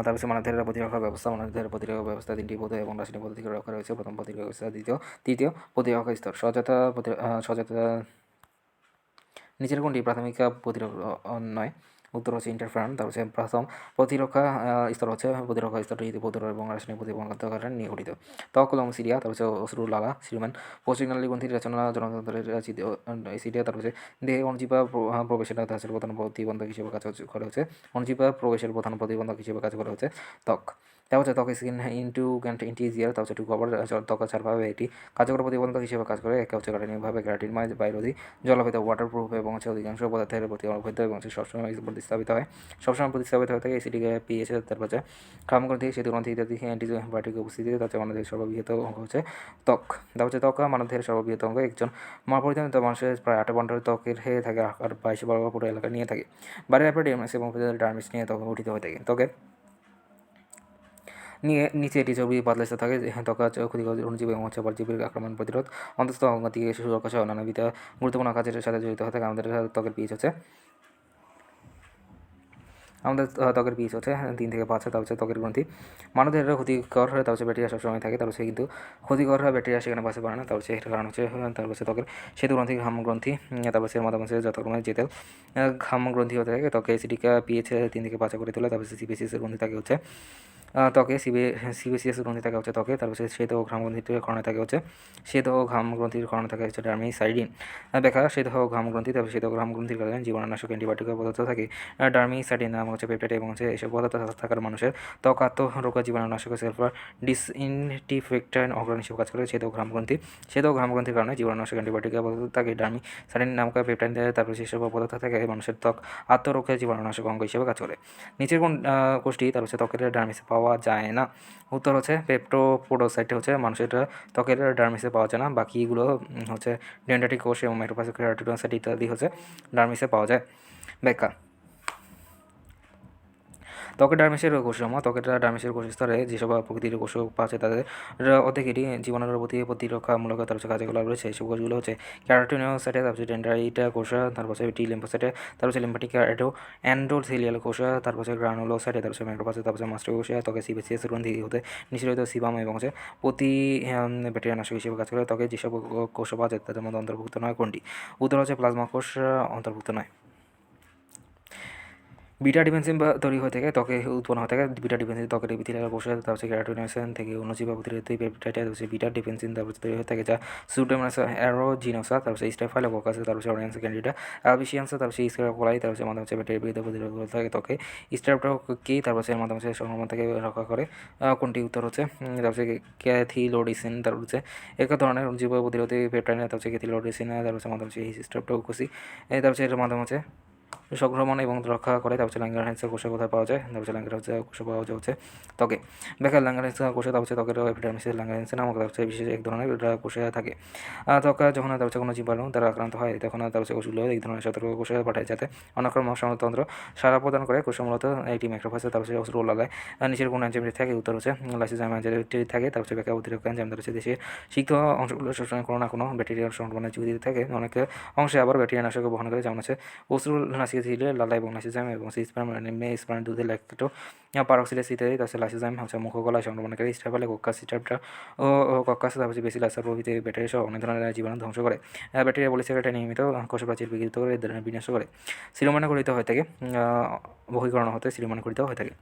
তার হচ্ছে মানবদেহের প্রতিরক্ষা ব্যবস্থা প্রতিরক্ষা ব্যবস্থা তিনটি পদ্ধতি এবং রাসায়নিক পদ্ধতি রক্ষা রয়েছে। প্রথম প্রতিরক্ষা ব্যবস্থা, তৃতীয় প্রতিরক্ষা স্তর। সজাতা নিচের কোনটি প্রাথমিক প্রতিরক্ষা নয়? উত্তর হচ্ছে ইন্টারফেরন। তার হচ্ছে প্রথম প্রতিরক্ষা স্তর হচ্ছে প্রতিরক্ষা স্তরটি প্রতিরোধ এবং রাসায়নিক প্রতিবন্ধকতা নিয়ে গঠিত। ত্বক এবং সিরিয়া, তার হচ্ছে অশ্রু লালা সিরুম্যান পৌষ্টিকনালী গ্রন্থির রচনা জনতন্ত্রের সিরিয়া। তার হচ্ছে দেহে অণুজীবা প্রবেশের হচ্ছে প্রধান প্রতিবন্ধক হিসেবে কাজ করে হচ্ছে অণুজীবা প্রবেশের প্রধান প্রতিবন্ধক হিসেবে কাজ করে হচ্ছে ত্বক। তা হচ্ছে ত্বক স্কিন ইন্টিজিয়ার। তা হচ্ছে টু কভার ত্বক ছাড়ভাবে এটি কার্যকর প্রতিবন্ধক হিসেবে কাজ করে। একে হচ্ছে কাঠিন্যভাবে গ্রাটিনময় বায়োরোধী জলভেদ ওয়াটারপ্রুফ এবং হচ্ছে অধিকাংশ পদার্থের প্রতি অবৈধ এবং সবসময় প্রতিস্থাপিত হয় প্রতিস্থাপিত হয়ে থাকে এসিডিক পিএইচ। তারপর হচ্ছে খামগ্রন্থি সেতু গ্রন্থি ইত্যাদি অ্যান্টিবায়োটিক উপস্থিতিতে তার হচ্ছে মানবদেহের সর্ববৃহৎ অঙ্গ হচ্ছে ত্বক। তা হচ্ছে ত্বক মানবদেহের সর্ববৃহৎ অঙ্গ। একজন পরিচালিত মানুষের প্রায় 8 ঘন্টার ত্বকের হয়ে থাকে আকার 22 বর্গ ফুট এলাকা নিয়ে থাকে। বাইরের এপিডার্মিস এবং ডার্মিস নিয়ে ত্বক গঠিত হয়ে থাকে। ত্বকের নিচে এটি চর্বি পাতলা স্তর থাকে। ত্বক ক্ষতিকর অণুজীব এবং হচ্ছে পরজীবীর আক্রমণ প্রতিরোধ অন্তস্থ অঙ্গ থেকে সুরক্ষা সহ নানাবিধ গুরুত্বপূর্ণ কাজের সাথে জড়িত হয়ে থাকে। আমাদের ত্বকের পিএইচ হচ্ছে 3 থেকে 5। তা হচ্ছে ত্বকের গ্রন্থি মানবদেহের ক্ষতিকর তা হচ্ছে ব্যাকটেরিয়া সবসময় থাকে। তার হচ্ছে কিন্তু ক্ষতিকর ব্যাকটেরিয়া সেখানে বাঁচতে পারে না। তার হচ্ছে এর কারণ হচ্ছে তারপর হচ্ছে ত্বকের সেতু গ্রন্থি ঘাম গ্রন্থি। তারপর হচ্ছে মাঝামাঝি যতক্ষণ যেতে ঘাম গ্রন্থি হতে থাকে। ত্বকে অ্যাসিডিক পিএইচ 3 থেকে 5 করে তোলে। তারপর হচ্ছে সিপিএসিস গ্রন্থি থাকে হচ্ছে ত্বকে সিবিসিএস গ্রন্থি থাকে হচ্ছে ত্বকে। তারপর শ্বেত ও ঘাম গ্রন্থির কারণে থাকে হচ্ছে শ্বেত ও ঘাম গ্রন্থির কারণে থাকে হচ্ছে ডার্মিসাইডিন। ব্যাখ্যা শ্বেত ও ঘাম গ্রন্থি। তারপর শ্বেত ও ঘাম গ্রন্থির কারণে জীবাণুনাশক অ্যান্টিবায়োটিক পদার্থ থাকে ডার্মিসাইডিন নাম হচ্ছে পেপটাইড এবং হচ্ছে এসব পদার্থ থাকার মানুষের ত্বক আত্মরোগ জীবাণুনাশক সালফার ডিসইনফেক্ট্যান্ট অর্গান হিসেবে কাজ করে। শ্বেত ও ঘাম গ্রন্থির কারণে জীবাণুনাশক অ্যান্টিবায়োটিক পদার্থ থাকে ডার্মিসাইডিন নামক পেপটাইড। তারপর সেসব পদার্থ থাকে মানুষের ত্বক আত্মরোগ জীবাণুনাশক অঙ্গ হিসেবে কাজ করে। নিচের কোন কোষটি তার হচ্ছে ত্বকের ডার্মিসে পাওয়া পাওয়া যায় না? উত্তর হচ্ছে পেপ্টোপোডোসাইট হচ্ছে মানুষের ত্বকের ডার্মিসে পাওয়া যায় না, বাকিগুলো হচ্ছে ডেন্ড্রাইটিক কোষ এবং ম্যাক্রোফেজ কেরাটিনোসাইট ইত্যাদি হচ্ছে ডার্মিসে পাওয়া যায়। ব্যাখ্যা: ত্বকের ডার্মিসের কোষ স্তরে যেসব প্রকৃতির কোষ পাওয়া যায় তাদের অর্ধেকেরই জীবাণুর প্রতিরক্ষামূলক তার কার্যকলাপ রয়েছে। এইসব কোষগুলো হচ্ছে কেরাটিনোসাইটে, তারপর ডেন্ড্রাইট কোষ, তারপর টি লিম্ফোসাইটে, তারপর লিম্ফ্যাটিক এন্ডোথেলিয়াল কোষ, তারপর গ্রানুলোসাইটে, তারপর ম্যাক্রোফেজ, তারপর মাস্টোকোষে, ত্বকে সিবেসিয়াস গ্রন্থি হতে নিঃসরিত সিবাম এবং প্রতি ব্যাকটেরিয়ানাশক হিসেবে কাজ করে। ত্বকে যেসব কোষ পাওয়া যায় তাদের মধ্যে অন্তর্ভুক্ত নয় কোনটি? উত্তর হচ্ছে প্লাজমা কোষ অন্তর্ভুক্ত নয়। বিটা ডিফেন্সিন তৈরি হয়ে থাকে ত্বকে উৎপন্ন হয়ে থাকে। বিটা ডিফেন্সিন ত্বকের ইপিথেলিয়াল কোষ, তারপর কেরাটিনোসাইট থেকে অণুজীব প্রতিরোধী পেপটাইড, তারপর বিটা ডিফেন্সিন তারপর তৈরি হয়ে থাকে যা সুডোমোনাস অ্যারোজিনোসা, তারপর স্টেফাইলোকোকাস, তারপর অরেঞ্জ ক্যান্ডিডা আলবিসিয়ান্স, তারপর স্ক্যারোকোলাই, তারপর মাধ্যমে ব্যাকটেরিয়ার বিরুদ্ধে প্রতিরোধ করে থাকে ত্বকে। স্ট্রেপ্টোকি তারপর এর মাধ্যমে সংক্রমণ থেকে রক্ষা করে। কোনটি? উত্তর হচ্ছে তারপর ক্যাথিলোডিসিন, তারপর হচ্ছে এক ধরনের জীব প্রতিরোধী পেপটাইড, তারপর ক্যাথিলোডিসিন, তারপর মাধ্যমে স্ট্রেপ্টোকোসি, তারপর এর মাধ্যমে হচ্ছে সংক্রমণ এবং রক্ষা করে। তারপর ল্যাঙ্গারহ্যান্স কোষে কোথায় পাওয়া যায়? তারপর ল্যাঙ্গারহ্যান্স কোষে পাওয়া যায় হচ্ছে ত্বকে। ব্যাখ্যা: ল্যাঙ্গারহ্যান্স কোষে তারপর ত্বকের এপিডার্মিসে ল্যাঙ্গারহ্যান্স নামক তারপর বিশেষ এক ধরনের কোষে থাকে। ত্বক যখন তারপর কোনো জীবাণু দ্বারা আক্রান্ত হয় তখন তারপর কোষগুলো এই ধরনের সতর্ক কোষে পাঠায় যাতে অনাক্রমণ সমাজতন্ত্র সারা প্রদান করে। কোষ মূলত এটি ম্যাক্রোফেজে তারপর রোল লাগায়। নিচের কোন এনজাইম থাকে? উত্তর হচ্ছে লাইসোজাইম এনজাইম থাকে। তারপর ব্যাখ্যা: অতিরিক্ত এনজাইম দ্বারা দেশে সিক্ত অংশগুলো শোষণ কোনো না কোনো ব্যাকটেরিয়ার সংক্রমণের ঝুঁকি দিতে থাকে। অনেক অংশে আবার ব্যাকটেরিয়া নাশক বহন করে, যেমন আছে অস্ট্রুল নাসিকা ঝিলে লালা এবং লাইসোজাইম এবং স্পার্ম স্পার্ম দুধের ল্যাকটো পারক্সিলেস ইত্যাদি। তারপর লাইসোজাইম হচ্ছে মুখগলায় সংক্রমণকারী স্টেফাইলোকোকাস, কক্কাস, তারপর বেসিলাস প্রভৃতি ব্যাকটেরিয়া সহ অনেক ধরনের জীবাণু ধ্বংস করে। ব্যাকটেরিয়া পলিস্যাকারাইড নিয়মিত কোষপ্রাচীর বিকৃত করে বিনাশ করে। সিরোমানে গঠিত হয়ে থাকে, বহিকরণ হতে সিরোমানে গঠিত হয়ে থাকে।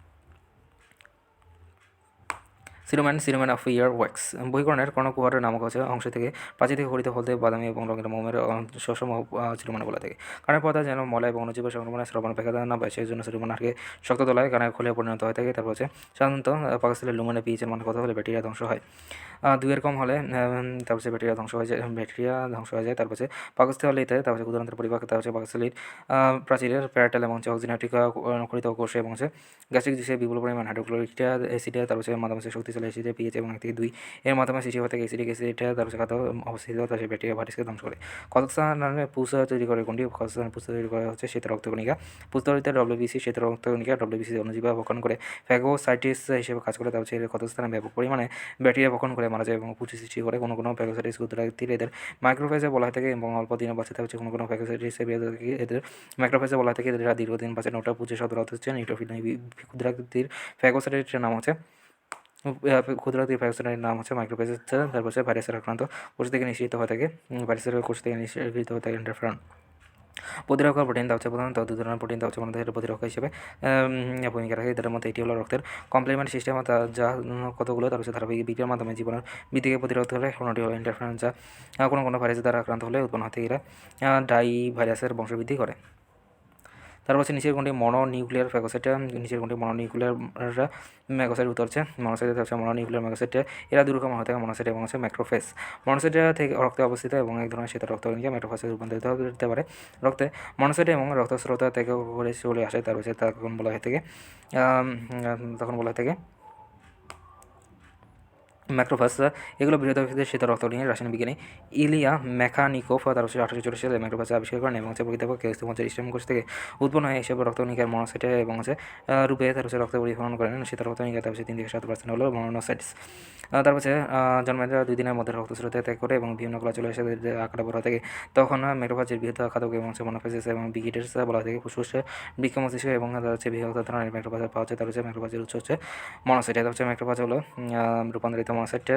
সিরোম্যান অফ ইয়ার ওয়াক্স বহিকরণের কর্ণকুহরের নামক হচ্ছে অংশ থেকে প্রাচীর থেকে গঠিত হলদে বাদামি এবং রঙের মোমের শোষম সিরোমান বলা থাকে। কানের পর্দা যেন মলা এবং অণুজীব সংক্রমণের শ্রবণ ব্যাখ্যা না পায় সেই জন্য সিরোমান আটকে শক্ত তলায় কানের খোলে পরিণত হয়ে থাকে। তারপর হচ্ছে সাধারণত পাকস্থলীর লুমেনের পিএইচের মান কত হলে ব্যাকটেরিয়া ধ্বংস হয়? 2 কম হলে তারপর ব্যাকটেরিয়া ধ্বংস হয়ে যায়। তারপর হচ্ছে পাকস্থলীতে তারপর ক্ষুদ্রান্তর পরিপাক, তারপর পাকস্থলীর প্রাচীরের প্যারাটাল এবং অক্সিনেটিক খরিত কোষ এবং গ্যাস্ট্রিক জুসে বিপুল পরিমাণ হাইড্রোক্লোরিক অ্যাসিড, তারপর মাধ্যমে শক্তিশালী অ্যাসিডের পিএইচ এবং 1 থেকে 2 এর মাধ্যমে সৃষ্টি হয়ে থাকে অ্যাসিডিক অ্যাসিড, তারপর খাদ্য অবস্থিত তার ব্যাকটেরিয়া ভাইরাসকে ধ্বংস করে। কতস্থানে পুষ তৈরি করে কোনটি? কতস্থানে পুষ তৈরি করা হচ্ছে শ্বেত রক্তকণিকা। পুস্তরিতে ডব্লিউবিসি শ্বেত রক্তকণিকা ডব্লিউবিসি অণুজীব ভক্ষণ করে ফ্যাগোসাইটিস হিসেবে কাজ করে। তারপর কতস্থানে ব্যাপক পরিমাণে ব্যাকটেরিয়া ভক্ষণ করে মারা যায় এবং পুষ্টি সৃষ্টি করে। কোনো ফ্যাগোসাইটিস ক্ষুদ্রাকৃতির এদের মাইক্রোফেজে বলা হয় থাকে এবং অল্প দিনে বাঁচে। তার হচ্ছে কোনো ফ্যাগোসাইটিস এদের মাইক্রোফেজে বলা হয় থাকে এরা দীর্ঘদিন বাঁচে। নোটা পুজো সদর অর্থ হচ্ছে নিউট্রোফিল। ক্ষুদ্রাকৃতির ফ্যাগোসাইটিসের নাম হচ্ছে ক্ষুদ্রাকৃতির ফ্যাগোসাইটের নাম হচ্ছে মাইক্রোফেজ। তারপর ভাইরাসের আক্রান্ত কোষ থেকে নিঃসৃত হয়ে থাকে, ভাইরাসের কোষ থেকে নিঃসৃত হয়ে থাকে ইন্টারফেরন। প্রতিরক্ষা প্রোটিন হচ্ছে প্রধানত 2 ধরনের প্রোটিন হচ্ছে আমাদের প্রতিরক্ষা হিসেবে ভূমিকা রাখে। এদের মধ্যে এটি হলো রক্তের কমপ্লিমেন্ট সিস্টেম, যা কতগুলো তার ধারাবাহিক বিক্রিয়ার মাধ্যমে জীবনের বৃদ্ধিকে প্রতিরোধ করে। অন্যটি হলো ইন্টারফেরন, যা কোনো ভাইরাস দ্বারা আক্রান্ত হলে উৎপন্ন হতে এরা ডাই ভাইরাসের বংশবৃদ্ধি করে। তারপর হচ্ছে নিচের কোনটি মনোনিউক্লিয়ার ফ্যাগোসাইট? নিচের কোনটি মনোনিউক্লিয়ার ম্যাগোসাইট? উত্তর হচ্ছে মনোসাইট হচ্ছে মনোনিউক্লিয়ার ম্যাগোসাইট। এরা দুরকম হতে থাকে, মনোসাইট এবং হচ্ছে ম্যাক্রোফেজ। মনোসাইট থেকে রক্তে অবস্থিত এবং এক ধরনের শ্বেত রক্তকণিকা ম্যাক্রোফেজে রূপান্তরিত হতে পারে। রক্তে মনোসাইট এবং রক্তস্রোত থেকে করে চলে আসে, তারপর হচ্ছে তখন বলা হয়ে থাকে ম্যাক্রোফাস। এগুলো বৃহদাকৃতির শ্বেত রক্তকণিকার রাসায়নিক বিজ্ঞানী ইলিয়া মেকানিকোভ তার 1840 সালে ম্যাক্রোফাস আবিষ্কার করেন এবং প্রকৃতপক্ষে স্টেম কোষ থেকে উৎপন্ন হয় এসব রক্তকণিকার মনোসাইটে এবং রূপে তার রক্ত পরিবহন করেন। শ্বেত রক্তকণিকা তার 3 থেকে 7% হলো মনোসাইটস। তারপর জন্মের 2 দিনের মধ্যে রক্তস্রোতে ত্যাগ করে এবং বিভিন্ন কলা চলে এসে আকারে বড় থাকে। তখন ম্যাক্রোফাজের বৃহৎ খাদক এবং মনোফেজেস এবং বিগিটার্স বলা থেকে ফুসফুস বৃক্ষ মস্তিষ্ক এবং তার বৃহৎ ধরনের ম্যাক্রোফাজ পাওয়া যায়। তার ম্যাক্রোফাজের উৎস হচ্ছে মনোসাইট। তার ম্যাক্রোফাজ হলো রূপান্তরিত মনোসাইট।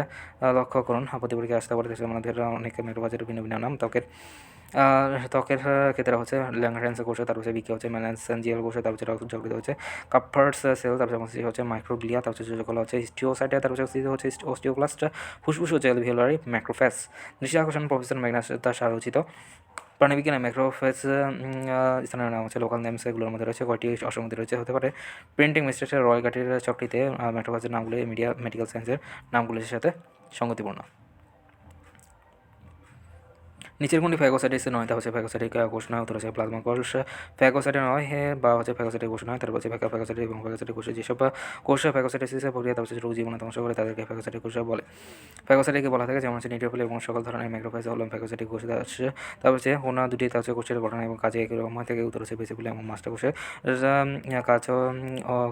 লক্ষ্য করুন প্রতিপরীক্ষা আসতে পারে আমাদের অনেক ম্যাক্রোফাজের ভিন্ন ভিন্ন নাম। ত্বকের ক্ষেত্রে হচ্ছে ল্যাঙ্গারহ্যান্স কোষ, তারপর বিক্রি হচ্ছে ম্যালানসেনজিয়াল কোষ, তারপর যকৃত হচ্ছে কাপার্স সেল, তারপর হচ্ছে মাইক্রোগ্লিয়া, তারপর যোজকলা হচ্ছে হিস্টিওসাইট, তারপর হচ্ছে অস্টিওক্লাস্ট, ফুসফুস হচ্ছে অ্যালভিওলারি ম্যাক্রোফেজ। দৃষ্টি আকর্ষণ প্রফেসর ম্যাগনাস তার রচিত প্রাণীবিজ্ঞানে ম্যাক্রোফেজ স্থানের নাম হচ্ছে লোকাল নেমস। এগুলোর মধ্যে রয়েছে কয়টি অসংগতি রয়েছে হতে পারে প্রিন্টিং মিস্টেক্সের রয় গাটির চকটিতে ম্যাক্রোফেজের নামগুলি মেডিকেল সায়েন্সের নামগুলির সাথে সঙ্গতিপূর্ণ। নিচের কোনটি ফ্যাগোসাইটিস নয়? তা হচ্ছে ফ্যাগোসাইটিক কোষ নয়, উত্তর হচ্ছে প্লাজমা কোষ। ফ্যাগোসাইট নয় বা হচ্ছে ফ্যাগোসাইটিক কোষ নয়, তারপর হচ্ছে ফ্যাগোসাইটিক এবং ফ্যাগোসাইটিক কোষে যেসব কোষ ফ্যাগোসাইটোসিসের প্রক্রিয়া তারপর হচ্ছে রোগ জীবাণু ধ্বংস করে তাদেরকে ফ্যাগোসাইটিক কোষ বলে। ফ্যাগোসাইটকে বলা থাকে যেমন হচ্ছে নিউট্রোফিল এবং সকল ধরনের ম্যাক্রোফেজ হলো ফ্যাগোসাইটিক কোষ। তারপর হচ্ছে অন্য দুটি তার হচ্ছে কোষের গঠন এবং কাজে একই রকম থেকে, উত্তর হচ্ছে বেসিফিল এবং মাস্টার কোষের কাজ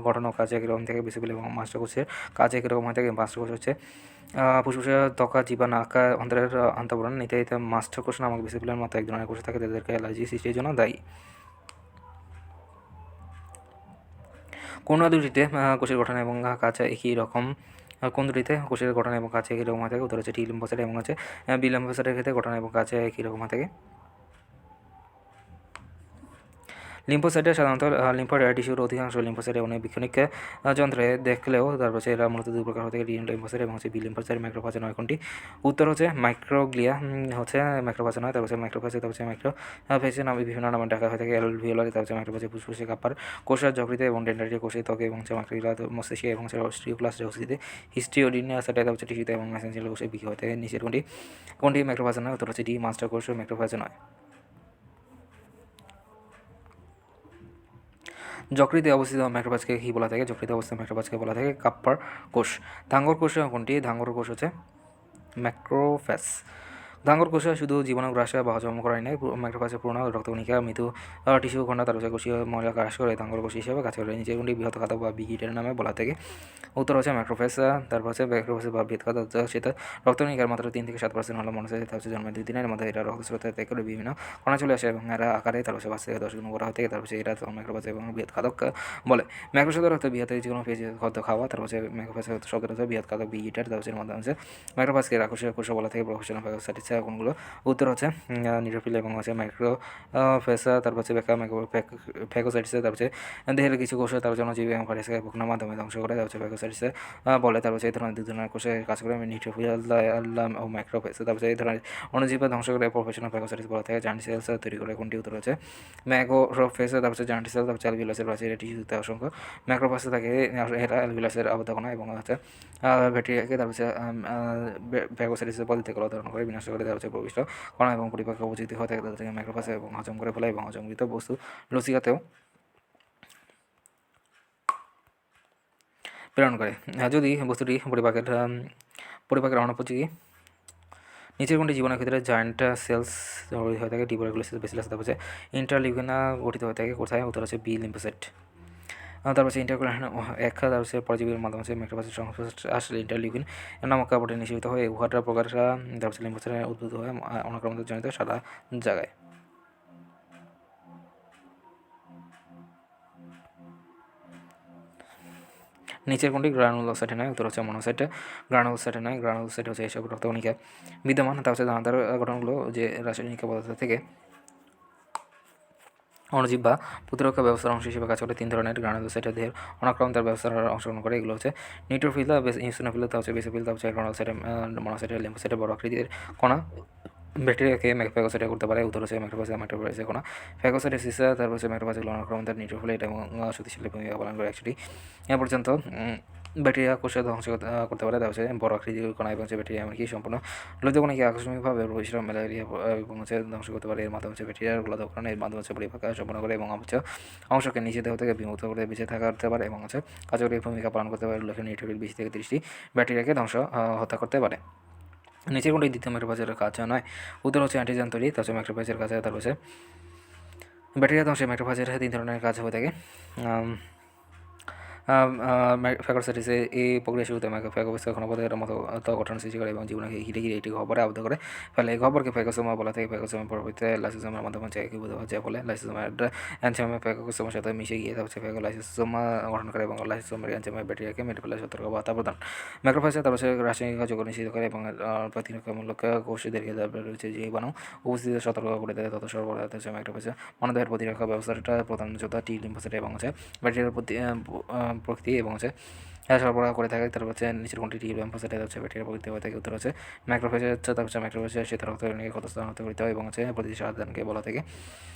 গঠন ও কাজ একই রকম থেকে বেসিফিল এবং মাস্টার কোষের কাজ একই রকম থেকে। মাস্টার কোষ হচ্ছে ফুসফুসের ত্বকা, জিবা, নাকা, অন্ত্রের আন্তঃবরণ ইত্যাদিতে মাস্টার কোষ নামক বেসিফিলের মতো এক ধরনের কোষ থাকে যাদেরকে অ্যালার্জি সৃষ্টির জন্য দায়ী। কোন দুটিতে কোষের গঠন এবং কাজ একই রকম? কোন দুটিতে কোষের গঠন এবং কাজ একই রকম থাকে? উত্তর হচ্ছে টি লিম্ফোসাইট এবং হচ্ছে বি লিম্ফোসাইটের ক্ষেত্রে গঠন এবং কাজ একই রকম থাকে। লিম্ফোসাইটে সাধারণত লিম্ফোয়েড টিস্যুর অধিকাংশ লিম্ফোসাইটে অনেক বীক্ষণিক যন্ত্রে দেখলেও তারপর হচ্ছে এরা মূলত দুই প্রকার হতে টি লিম্ফোসাইট এবং হচ্ছে বি লিম্ফোসাইট। ম্যাক্রোফাজ নয় কোনটি? উত্তর হচ্ছে মাইক্রোগ্লিয়া হচ্ছে ম্যাক্রোফাজ নয়, তারপর হচ্ছে মাইক্রোফাজ, তারপর হচ্ছে মাইক্রোফেজের নামে বিভিন্ন নামে ডাকা হয়ে থাকে। অ্যালভিওলারি, তারপর হচ্ছে মাইক্রোফাজে ফুসফুসে কাপ্পার কোষের যকৃতে এবং ডেন্ড্রাইটে কোষে ত্বকে এবং হচ্ছে মাইক্রোগ্লিয়া মস্তিষ্কে এবং স্টিওপ্লাস্টে উপস্থিতি হিস্টিওডিন স্যাটাইট হচ্ছে টিস্যুতে এবং মেসেঞ্জিয়াল কোষে বিক্রি হয়ে থাকে। নিচের কোনটি ম্যাক্রোফাজ নয়? উত্তর হচ্ছে ডি মাস্টার কোষ ম্যাক্রোফাজ নয়। যকৃতে অবস্থিত ম্যাক্রোফাজকে কী বলা থাকে? যকৃতে অবস্থিত ম্যাক্রোফাজকে বলা থাকে কাপ্পার কোষ। ধাঙ্গর কোষ কোনটি? ধাঙ্গর কোষ হচ্ছে ম্যাক্রোফ্যাজ। ধাঙ্গর কোষে শুধু জীবাণু গ্রাস বা হজম করাই নয়, ম্যাক্রোফাজের পূর্ণ রক্তকণিকা, মৃদু টিস্যু খণ্ড, তার হচ্ছে কোষীয় মজা গ্রাস করে ধাঙ্গর কোষ হিসেবে কাজ করে। নিচে কোনটি বৃহৎ খাদক বা বিগিটের নামে বলা থাকে? উত্তর হচ্ছে ম্যাক্রোফেজ। তারপর হচ্ছে ম্যাক্রোফেজ বা বৃহৎ খাদক, সেটা রক্তকণিকার মাত্র 3 থেকে 7% হলো মনে হচ্ছে। হচ্ছে জন্মের 2 দিনের মধ্যে এরা রক্তস্রোতে ত্যাগ করে বিভিন্ন কণা চলে আসে এবং এরা আকারে তার হচ্ছে 5 থেকে 10 গুণ বড় হয়ে থাকে। তারপর হচ্ছে এরা ম্যাক্রোফেজ এবং বৃহৎ খাদক বলে। ম্যাক্রোফেজের অর্থ বৃহৎ যে কোনো পেজ খাদ্য খাওয়া। তারপর হচ্ছে ম্যাক্রোফেজ শব্দের অর্থ বৃহৎ খাদক বিগিটার। তারপর হচ্ছে মাধ্যমে হচ্ছে ম্যাক্রোফেজকে রাক্ষসের কোষ বলা থেকে প্রফেশনাল ফ্যাগোসাইটিস কোনগুলো? উত্তর হচ্ছে নিউট্রোফিল এবং হচ্ছে মাইক্রোফেসা, তারপর হচ্ছে ফ্যাগোসাইটিস, তারপর হচ্ছে দেহের কিছু কোষ তার জন্মজীবী এবং ভাইরাসকে পোকার মাধ্যমে ধ্বংস করে তারপর হচ্ছে ফ্যাগোসাইটিস বলে। তারপর হচ্ছে এই ধরনের 2 ধরনের কোষে কাজ করে নিউট্রোফিল ও মাইক্রোফেসা। তারপর হচ্ছে এই ধরনের অণুজীব ধ্বংস করে প্রফেশনাল ফ্যাগোসাইটিস বলা থাকে। জার্নি সেলস তৈরি করে কোনটি? উত্তর হচ্ছে ম্যাক্রোফেসা। তারপর হচ্ছে জার্নি সেল, তারপর হচ্ছে অ্যালভিওলাসের প্রাচীরে টিস্যুতে অসংখ্য ম্যাক্রোফাসা থাকে। এরা অ্যালভিওলাসের আবদ্ধ কণা এবং হচ্ছে ব্যাকটেরিয়াকে তারপর হচ্ছে ফ্যাগোসাইটিসের পদ্ধতিগুলো ধারণ করে বিনাশ করে তার হচ্ছে প্রবিষ্ট কণা এবং পরিপাক উপস্থিত হয়ে থাকে তাদেরকে ম্যাক্রোফাসে এবং হজম করে ফেলে এবং হজমকৃত বস্তু লসিকাতেও প্রেরণ করে যদি বস্তুটি পরিপাকের অনুপযোগী। নিচের কোনটি জীবনের ক্ষেত্রে জায়ান্ট সেলস হয়ে থাকে? টিউবারকুলোসিস, বেসিলাস, তারপর হচ্ছে ইন্টারলিউকিনা গঠিত হয়ে থাকে কোথায়? উত্তর হচ্ছে বি লিম্ফোসাইট। তারপর হচ্ছে ইন্টারকুলার তারপর হচ্ছে পরজীবীর মাধ্যমে হচ্ছে ম্যাক্রোফাসের সংস্পর্শে আসলে ইন্টারলিউকিন নামক কাপড়ে নিষিদ্ধ হয়ে উহাটার প্রকার তারপর হচ্ছে লিম্ফোসাইটের উদ্ভূত হয়ে অনাক্রমণজনিত সাদা জায়গায়। নিচের কোনটি গ্রানুলোসাইটে নয়? উত্তর হচ্ছে মনোসাইট। গ্রানুলোসাইটে নয়, গ্রানুলোসাইট হচ্ছে এইসব রক্তকণিকা বিদ্যমান। তার হচ্ছে দানাদার গঠনগুলো যে রাসায়নিক পদার্থ থেকে অণুজীব বা প্রতিরক্ষা ব্যবস্থার অংশ হিসেবে কাজ করে। 3 ধরনের গ্রানুলোসাইট দেহের অনাক্রমণতার ব্যবস্থার অংশগ্রহণ করে। এগুলো হচ্ছে নিউট্রোফিল, ইউসিনোফিল, তা হচ্ছে বেসোফিল, তা হচ্ছে গ্রানুলোসাইট, মনোসাইট, লিম্ফোসাইট বড় আকৃতির কণা ব্যাকটেরিয়াকে ফ্যাগোসাইটে করতে পারে। উত্তর হচ্ছে মাইক্রোফাইসের কণা ফ্যাগোসাইটোসিস। তারপর হচ্ছে মাইক্রোফাইসের অনাক্রমণতার নিউট্রোফিল এবং শক্তিশালী ভূমিকা পালন করে। একচুয়ালি এ পর্যন্ত ব্যাকটেরিয়া কোষে ধ্বংস করতে পারে। তার হচ্ছে বড় আকৃতির কণা এবং হচ্ছে ব্যাকটেরিয়া এমনকি সম্পূর্ণ লোহিতকণিকে আকস্মিকভাবে পরিশ্রম ম্যালেরিয়া এবং হচ্ছে ধ্বংস করতে পারে। এর মাধ্যমে হচ্ছে ব্যাকটেরিয়ার গোলাধকরণ এর মাধ্যমে হচ্ছে পরিপাক সম্পন্ন করে এবং হচ্ছে অংশকে নিচে দেহ থেকে বিমুক্ত করে বেঁচে থাকতে পারে এবং হচ্ছে কার্যকরী ভূমিকা পালন করতে পারে। উল্লেখ্য নিউট্রোফিল 20 থেকে 30টি ব্যাকটেরিয়াকে হত্যা করতে পারে। নিচের কোনটি দ্বিতীয় ম্যাক্রোফেজের কাজ নয়? উত্তর হচ্ছে অ্যান্টিজেন তৈরি। তার হচ্ছে ম্যাক্রোফেজের কাজ। তার হচ্ছে ব্যাকটেরিয়া ধ্বংসে ম্যাক্রোফেজের 3 ধরনের কাজ হয়ে থাকে। ফ্যাগোসাইটিসে এই প্রক্রিয়া শুরুতে ফ্যাগোসাইটিস ঘনপথের মতো গঠন সৃষ্টি করে এবং জীবনকে ঘিরে ঘিরে একটি গহ্বরে আবদ্ধ করে ফেলে। এই গহ্বরকে ফ্যাগোসোমা বলা থেকে। ফ্যাগোসোমের পরবর্তীতে লাইসোসোমের মাধ্যমে একীভূত হচ্ছে ফলে লাইসোসোমের এনজাইমে ফ্যাগোসোমের সাথে মিশে গিয়ে হচ্ছে লাইসোসোমা গঠন করে এবং লাইসোসোমের এনজাইমে ব্যাকটেরিয়াকে মেরে ফেলে সতর্কবার্তা প্রদান। ম্যাক্রোফেজে তারপর রাসায়নিক যোগ নিষিদ্ধ করে এবং প্রতিরক্ষামূলক কোষদেরকে রয়েছে জীবাণু উপস্থিতি সতর্ক করে দেয় তত সরবরাহ হচ্ছে ম্যাক্রোফেজে মানবদেহের প্রতিরক্ষা ব্যবস্থাটা প্রধান যোদ্ধা টি লিম্ফোসাইট এবং হচ্ছে ব্যাকটেরিয়ার প্রকৃতি এবং হচ্ছে সরবরাহ করে থাকে। তারপর হচ্ছে নিচের কোনটি টি লিম্ফোসাইট হচ্ছে ব্যাকটেরিয়া প্রকৃতি হয়ে থাকে? উত্তর হচ্ছে ম্যাক্রোফেজ। হচ্ছে তারপর হচ্ছে ম্যাক্রোফেজে সে তার রক্তকণিকাকে ক্ষতস্থানান্তর করতে হয় এবং হচ্ছে প্রতিটি সাধারণকে বলা থাকে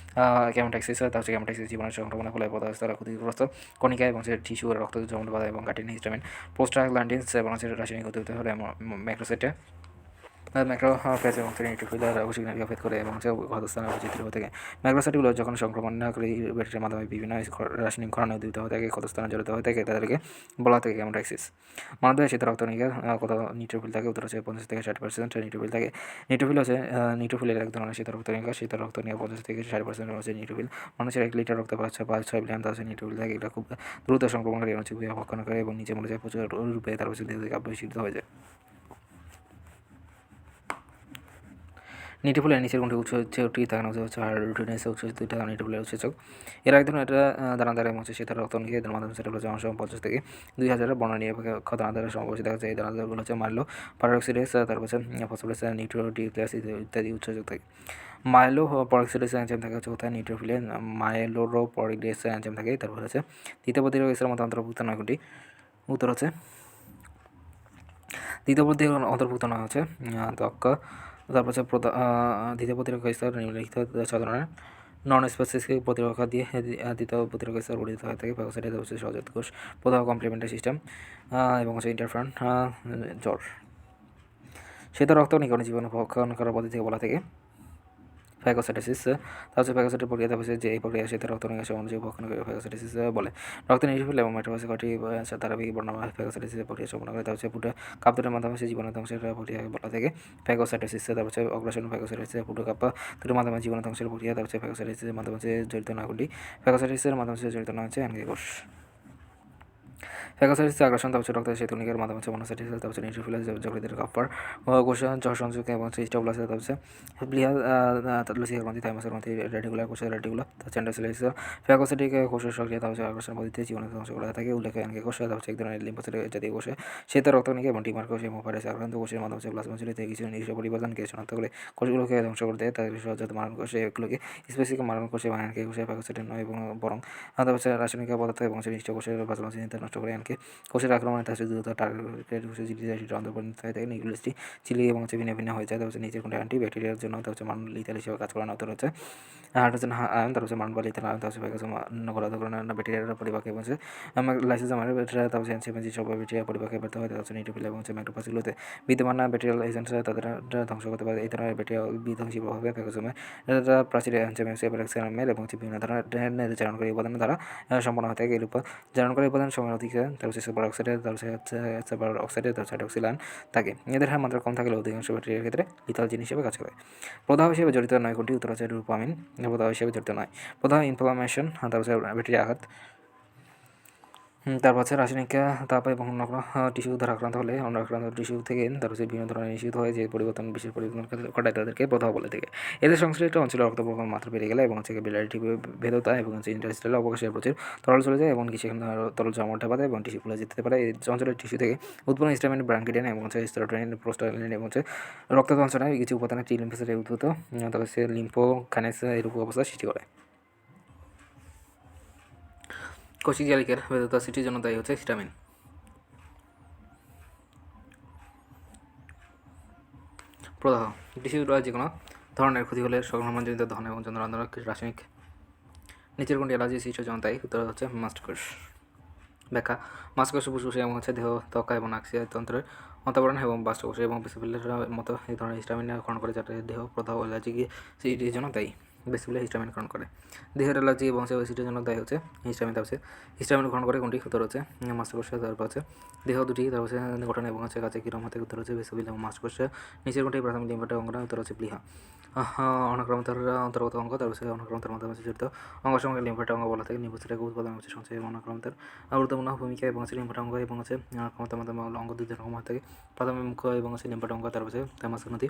ক্যামোটাক্সিস। তার হচ্ছে ক্যামোটাক্সিস জীবনের সংক্রমণের ফলে পদার্থ ক্ষতিগ্রস্ত কণিকা এবং হচ্ছে টিস্যু রক্ত জমাট বাঁধা এবং কাটিন হিস্টামিন পোস্টাগ্ল্যান্ডিনস এবং হচ্ছে রাসায়নিক উদ্ভিদ হলে ম্যাক্রোসাইটে ম্যাক্রোফেজ এবং নিউট্রোফিলরা কোষিক নালিকা ভেদ করে এবং ক্ষতস্থানে অবস্থিত হয়ে থাকে। ম্যাক্রোসাইটগুলো যখন সংক্রমণ না করে ব্যাকটেরিয়ার মাধ্যমে বিভিন্ন রাসায়নিক ঘটনায় উদ্ভূত হয়ে থাকে, ক্ষতস্থানে জড়িত হয়ে থাকে, তাদেরকে বলা থাকে কেমোটাক্সিস। মানবদেহে শীত রক্তকণিকার কত নিউট্রোফিল থাকে? উত্তর হচ্ছে 50 থেকে 60% নিউট্রোফিল থাকে। নিউট্রোফিলের এক ধরনের শীত রক্তকণিকা। শীত রক্তকণিকা 50 থেকে 60% হচ্ছে নিউট্রোফিল। মানুষের 1 লিটার রক্তে 5-6 বিলিয়ন হচ্ছে নিউট্রোফিল থাকে। এটা খুব দ্রুত সংক্রমণকারী অণুজীব ভক্ষণ করে এবং নিচে মরে যায় প্রচুর রূপে, তারপর দেহ থেকে আবিষ্কৃত হয়ে যায়। নিউট্রোফিলের নিচের কোনটি উৎসেচকটি থাকে না? হচ্ছে হাইড্রোজেনেস উৎসেচকটি থাকে নিউট্রোফিলের উৎসেচক। এর এক ধরনের এটা দানাদার এবং হচ্ছে শীতের রক্তকণিকা। এদের মাধ্যমে সাইটোপ্লাজম অংশ 50 থেকে 2000 বর্ণনিরপেক্ষ দানাদারের সমাবেশ দেখা যায়। এই দানাদারগুলো হচ্ছে মাইলো পারঅক্সিডেজ, তারপর হচ্ছে ফসফরাস, নিউট্রোডিওক্লেস ইত্যাদি উৎসেচক থাকে। মাইলো পারঅক্সিডেজ এনজাইম থাকে হচ্ছে কোথায়? নিউট্রোফিলে। মাইলোরোপরিডেজ এনজাইম থাকে। তারপর হচ্ছে তৃতীয় প্রতিরোধকের মধ্যে অন্তর্ভুক্ত নয় কোনটি? উত্তর হচ্ছে দ্বিতীয় প্রতিরোধক অন্তর্ভুক্ত নয় হচ্ছে ত্বক। তারপর হচ্ছে দ্বিতীয় প্রতিরক্ষা স্তর নিম্নলিখিত সাধারণের নন স্পেসিফিক প্রতিরক্ষা দিয়ে দ্বিতীয় প্রতিরক্ষা স্তর গঠিত হয়ে থাকে। ফ্যাগোসাইটোসিস হচ্ছে সহজাত কোষ, প্রদাহ কমপ্লিমেন্টারি সিস্টেম এবং হচ্ছে ইন্টারফারন জ্বর। শ্বেত রক্ত নিকটে জীবন ভক্ষণ করার পদ্ধতিকে বলা থেকে ফ্যাগোসাইটোসিস। তা হচ্ছে ফ্যাগোসাইটের প্রক্রিয়া হচ্ছে যে এই প্রক্রিয়া শীতের রক্ত নিকাশে অনুযায়ী ভক্ষণ করে ফ্যাগোসাইটোসিস বলে। রক্ত নিউট্রোফিল এবং মাইটোকন্ড্রিয়া কটি ধারাবাহিক বর্ণনা ফ্যাগোসাইটোসিসের প্রক্রিয়া সম্পন্ন করে। তা হচ্ছে কাপ্তারের মাধ্যমে সে জীবনের ধ্বংসের প্রক্রিয়াকে বলা থেকে ফ্যাগোসাইটোসিস। তারপর হচ্ছে অগ্রাসন ফ্যাগোসাইটোসিস কাপ্পা দুটোর মাধ্যমে জীবনের ধ্বংসের প্রক্রিয়া। তার হচ্ছে ফ্যাগোসাইটোসিসের মাধ্যমে জড়িত না কোনটি? ফ্যাগোসাইটোসিসের মাধ্যমে জড়িত না হচ্ছে অ্যানকে কোষ। ফ্যাগোসাইটোসিস আগ্রাসন তার হচ্ছে রক্তের শ্বেতকণিকার মাধ্যমে হচ্ছে মনোসাইটিস, তার হচ্ছে নিউট্রোফিল যকৃতের কাপ্পার কোষ জল সংযোগ এবং হিস্টোপ্লাজম, তার হচ্ছে প্লিহা লুসিয়া গ্রন্থি, থাইমাসের গ্রন্থি, রেটিকুলার কোষের রেটিকুলা, তার চেন্ডারসেলিস। ফ্যাগোসাইটিক কোষের সক্রিয় তার হচ্ছে আগ্রাসন পদ্ধতিতে জীবনের ধ্বংস করা থাকে। উল্লেখ্য অ্যানকে কোষ তার হচ্ছে এক ধরনের লিম্ফোসাইট জাতীয় কোষে শ্বেত রক্তকণিকা এবং টিমার কোষ এবং ভাইরাস আক্রান্ত কোষের মাধ্যমে হচ্ছে প্লাজমা ঝিল্লিতে কিছু নির্দিষ্ট পরিবর্তনকে শনাক্ত করে কোষগুলোকে ধ্বংস করতে তাদের সহজাত মারণ কোষ। এগুলোকে স্পেসিফিক মারণ কোষ এবং অ্যানকে কোষে ফ্যাগোসাইটের নয় এবং বরং তার হচ্ছে রাসায়নিক পদার্থ এবং নির্দিষ্ট কোষের প্লাজমা ঝিল্লিতে নষ্ট করে অ্যানকে কোষের আক্রমণে তার দ্রুত টার্গেট কোষের ঝিল্লিতে অন্তর্পরিণত হয়ে থাকে। নিউক্লিয়াসটি চিলি এবং হচ্ছে ভিন্ন ভিন্ন হয়ে যায়। তার হচ্ছে নিচের কোনটা অ্যান্টি ব্যাকটেরিয়ার জন্য তার হচ্ছে মান লিথাল হিসেবে কাজ করানো উত্তর হচ্ছে হাইড্রোজেন আয়ন। তার হচ্ছে মান বা লিথাল আয়ন তার হচ্ছে ব্যাকটেরিয়ার পরিপাকে এবং হচ্ছে লাইসোজোমের ব্যাকটেরিয়া তার হচ্ছে এনজাইম সব ব্যাকটেরিয়া পরিপাকে ব্যর্থ হয়। তার হচ্ছে নিউট্রোফিল এবং হচ্ছে ম্যাক্রোফাজগুলোতে বিদ্যমান ব্যাকটেরিয়াল এজেন্ট তাদের ধ্বংস করতে পারে। এই ধরনের ব্যাকটেরিয়া বিধ্বংসী প্রভাবে ফ্যাগোসোমে প্রাচীর এনজাইম ব্যাকটেরিয়ামের এবং হচ্ছে বিভিন্ন ধরনের জারণকারী উপাদান দ্বারা সম্পন্ন হয়ে থাকে। এর উপর জারণকারী উপাদান সময়ের অধিক তার হচ্ছে সুপার অক্সাইডের, তার হচ্ছে সুপার অক্সাইডের, তার হাইড্রোক্সিল থাকে। এদের হার মাত্রা কম থাকলে অধিকাংশ ব্যাকটেরিয়ার ক্ষেত্রে লিথাল জিনিস হিসেবে কাজ করে। প্রদাহ হিসেবে জড়িত নয় কোনটি? উত্তর হচ্ছে ডোপামিন প্রদাহ হিসেবে জড়িত নয়। প্রদাহ ইনফ্লামেশন, তার হচ্ছে ব্যাকটেরিয়া আঘাত। তারপর হচ্ছে রাসায়নিক তাপ এবং অন্য কোনো টিস্যু দ্বারা আক্রান্ত হলে অন্য আক্রান্ত টিস্যু থেকে তার হচ্ছে বিভিন্ন ধরনের নিষিদ্ধ হয় যে বিশেষ পরিবর্তন ঘটায় তাদেরকে প্রদাহ বলে থাকে। এদের সংশ্লিষ্ট অঞ্চলে রক্ত প্রবাহ মাত্রা বেড়ে গেলে এবং হচ্ছে বিলারিটি ভেদতা এবং হচ্ছে ইন্টারস্টেলার অবকাশে প্রচুর তরল চলে যায় এবং সেখানে তরল জমাট বাঁধে এবং টিস্যু খুলে যেতে পারে। এই অঞ্চলের টিস্যু থেকে উৎপন্ন হিস্টামিন, ব্রাঙ্কিডিন এবং হচ্ছে স্টেরোটিন, প্রোস্টাগ্ল্যান্ডিন এবং হচ্ছে রক্ততঞ্চনে কিছু উপাদানের টি লিম্ফোসাইটে উদ্ভূত তারপর হচ্ছে লিম্ফোকাইনেস এরূপ অবস্থা সৃষ্টি করে। কোষিক জালিকার ভেদতা সৃষ্টির জন্য দায়ী হচ্ছে হিস্টামিন। প্রদাহ টিস্যুর যে কোনো ধরনের ক্ষতি হলে সংক্রমণজনিত দহন এবং যন্ত্রণাদায়ক রাসায়নিক নিচের কোনটি অ্যালার্জি সৃষ্টির জন্য দায়ী? উত্তর হচ্ছে মাস্টকোষ। ব্যাখ্যা: মাস্টকোষ ফুসফুস এবং হচ্ছে দেহ, ত্বকা এবং নাক্সিয়া তন্ত্রের অন্তর্বরণ এবং বাস্টকোষ এবং বেসোফিলের মতো এই ধরনের হিস্টামিন গ্রহণ করে যাতে দেহ প্রদাহ ও অ্যালার্জি সৃষ্টির জন্য দায়ী। বেসিক্যালি হিস্টামিন গ্রহণ করে দেহের অ্যালার্জি এবং সৃষ্টির জন্য দায়ী হচ্ছে হিস্টামিন। তার হচ্ছে হিস্টামিন গ্রহণ করে কোনটি? উত্তর হচ্ছে মাস্টকোষ। তারপর হচ্ছে দেহ দুটি, তারপর হচ্ছে গঠন এবং হচ্ছে কাছে কিরম হতে উত্তর হচ্ছে বেসোফিল এবং মাস্টকোষ। নিচের কোনটি প্রাথমিক লিম্ফাটিক অঙ্গ? উত্তর হচ্ছে প্লিহা। অনাক্রামতার অন্তর্গত অঙ্গ, তার হচ্ছে অনাক্রামতার মাধ্যমে জড়িত অঙ্গসমূহকে লিম্ফাটিক অঙ্গ বলা থাকে। লিম্ফোসাইটের উৎপাদন হচ্ছে সঞ্চয় এবং অনাক্রামতার গুরুত্বপূর্ণ ভূমিকা এবং হচ্ছে লিম্ফাটিক অঙ্গ এবং হচ্ছে অনাক্রামতার মাধ্যমে অঙ্গ দুই রকম হয়ে থাকে। প্রাথমিক মুখ্য এবং হচ্ছে লিম্ফাটিক অঙ্গ, তারপর হচ্ছে থাইমাস গ্রন্থি,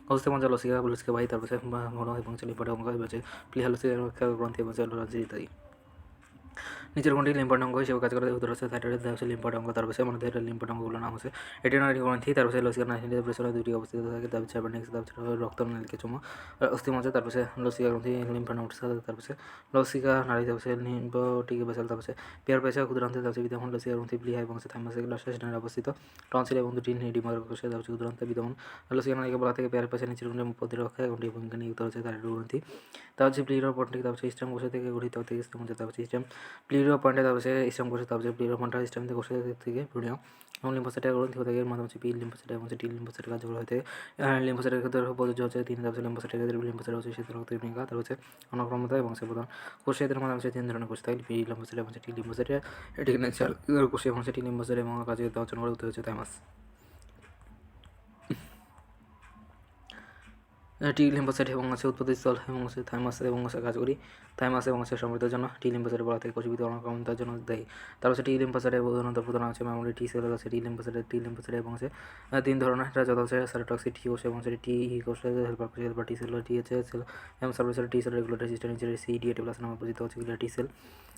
অবস্থা মঞ্জা লসিকা বাহী, তারপর হচ্ছে ঘন এবং হচ্ছে লিম্ফাটিক অঙ্গ হচ্ছে প্লিহা লসিকা গ্রন্থি এবং হচ্ছে ইত্যাদি। নিচের কোনটি লিম্ফাটিক অঙ্গ হিসেবে কাজ করে? উত্তর হচ্ছে থাইরয়েড, তার হচ্ছে লিম্ফাটিক অঙ্গ। তারপর হচ্ছে আমাদের লিম্ফাটিক অঙ্গগুলোর নাম হচ্ছে রেটিনারি গ্রন্থি, তারপর হচ্ছে লসিকা নালীর পেছনে দুটি অবস্থিত থাকে। তারপর হচ্ছে অ্যাপেন্ডিক্স, তারপর হচ্ছে রক্তনালীকে চুমো অস্থিমজ্জা, তারপর হচ্ছে লসিকা গ্রন্থি, লিম্ফানোডস, তারপর হচ্ছে লসিকা নালী, তারপর হচ্ছে লিম্ফোটিক ভেসেল, তারপর হচ্ছে পিয়ার পেশা ক্ষুদ্রান্তে, তারপর হচ্ছে বিদ্যমান লসিকা গ্রন্থি, প্লিহা এবং হচ্ছে থাইমাস সেখানে অবস্থিত টনসিল এবং দুটি ডিমার কোষে, তারপর হচ্ছে ক্ষুদ্রান্তে বিদ্যমান লসিকা নালীকে বলা থেকে পিয়ার পেশা নিচের কোনটি প্রতিরক্ষা কোনটি ভূমিকা নিযুক্ত হচ্ছে? থাইরয়েড গ্রন্থি। তারপর হচ্ছে প্লিরোপন্টিক, তারপর হচ্ছে স্টেম কোষ থেকে গঠিত থেকে স্টেম, তারপর হচ্ছে স্টেম প্লির প্লিরো পয়েন্টে তারপর স্টেম কোষে তারপর প্লিরো পয়েন্টটা স্টেম কোষে থেকে প্রিয় এবং লিম্ফোসাইটের গ্রন্থি হতে গিয়ে মাধ্যমে বি লিম্ফোসাইট এবং টি লিম্ফোসাইটের কার্যকর হতে লিম্ফোসাইটের ক্ষেত্রে প্রযোজ্য হচ্ছে 3 ধাপ লিম্ফোসাইটের ক্ষেত্রে লিম্ফোসাইট হচ্ছে শীতল রক্ত ভূমিকা তার হচ্ছে অনক্রমতা এবং সে প্রধান কোষ এদের মধ্যে হচ্ছে 3 ধরনের কোষ থাকে বি লিম্ফোসাইট এবং টি লিম্ফোসাইট এটি নেচার কোষ এবং টি লিম্ফোসাইট এবং কাজে অর্জন করে হচ্ছে থাইমাস। টি লিম্ফোসাইট এবং উৎপত্তিস্থল এবং থাইমাস এবং কার্যকরী থাইমাস এবং সমৃদ্ধির জন্য টি লিম্ফোসাইট বলা থেকে কোষবিদ অনক্রমতার জন্য দেয়। তারপর হচ্ছে টি লিম্ফোসাইটের প্রধান হচ্ছে মেমোরি টি সেল আছে টি লিম্ফোসাইট এবং 3 ধরনের যথা হচ্ছে সাইটোটক্সিক টি কোষ এবং টি কোষ helper T cell T cell এবং সার্ভিসার T cell regulatory system CD eight plus নামে পরিচিত হচ্ছে টি সেল।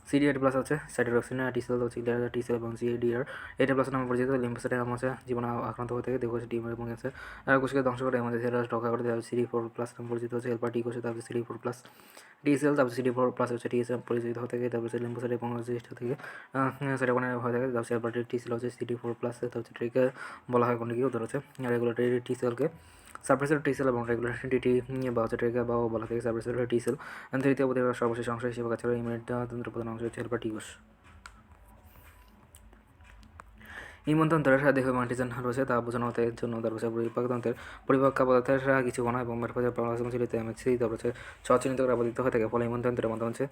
সিডিএটি প্লাস হচ্ছে সাইটোটক্সিন টি সেল হচ্ছে টি সেল এবং সিডিআর এটা প্লাস নামে পরিচিত লিম্ফোসাইট হচ্ছে জীবন আক্রান্ত হয়ে থেকে দেখো টি এবং কোষকে ধ্বংস করে এবং রক্ষা করে CD4 প্লাস নামে পরিচিত হচ্ছে হেল্পার টি কোষে তারপর CD4 প্লাস টি সেল তারপর CD4 প্লাস হচ্ছে টি সেল পরিচিত হয়ে থাকে তারপর লিম্ফোসাইট এবং থেকে সেটা কোনো হয়ে থাকে তারপর হেল্পার টি সেল হচ্ছে CD4 প্লাস তারপর এটাকে বলা হয় কোনটি কি উত্তর হচ্ছে রেগুলেটরি টি সেলকে সাপ্রেসর টি সেল এবং রেগুলেটরি টি বা হচ্ছে ট্রেকা বা বলা থাকে সাপ্রেসর টি সেল তৃতীয় প্রতিরোধ সর্বশেষ অংশ হিসেবে কাজ করে ইমিউনিটি তন্ত্রের প্রধান অংশ হচ্ছে হেল্পার টি কোষ। ইমনতন্ত্রের দেহ অ্যান্টিজেন রয়েছে তা বোঝানো হতে এর জন্য তার রয়েছে পরিপাকতন্ত্রের পরিপাক্য পদার্থের কিছু কণা এবং প্লাজমোচিলিতে এমএক্সি তারপর হচ্ছে সচিহ্নিত করে আবদ্ধ হয়ে থাকে ফলে ইমনতন্ত্রের মাধ্যমে হচ্ছে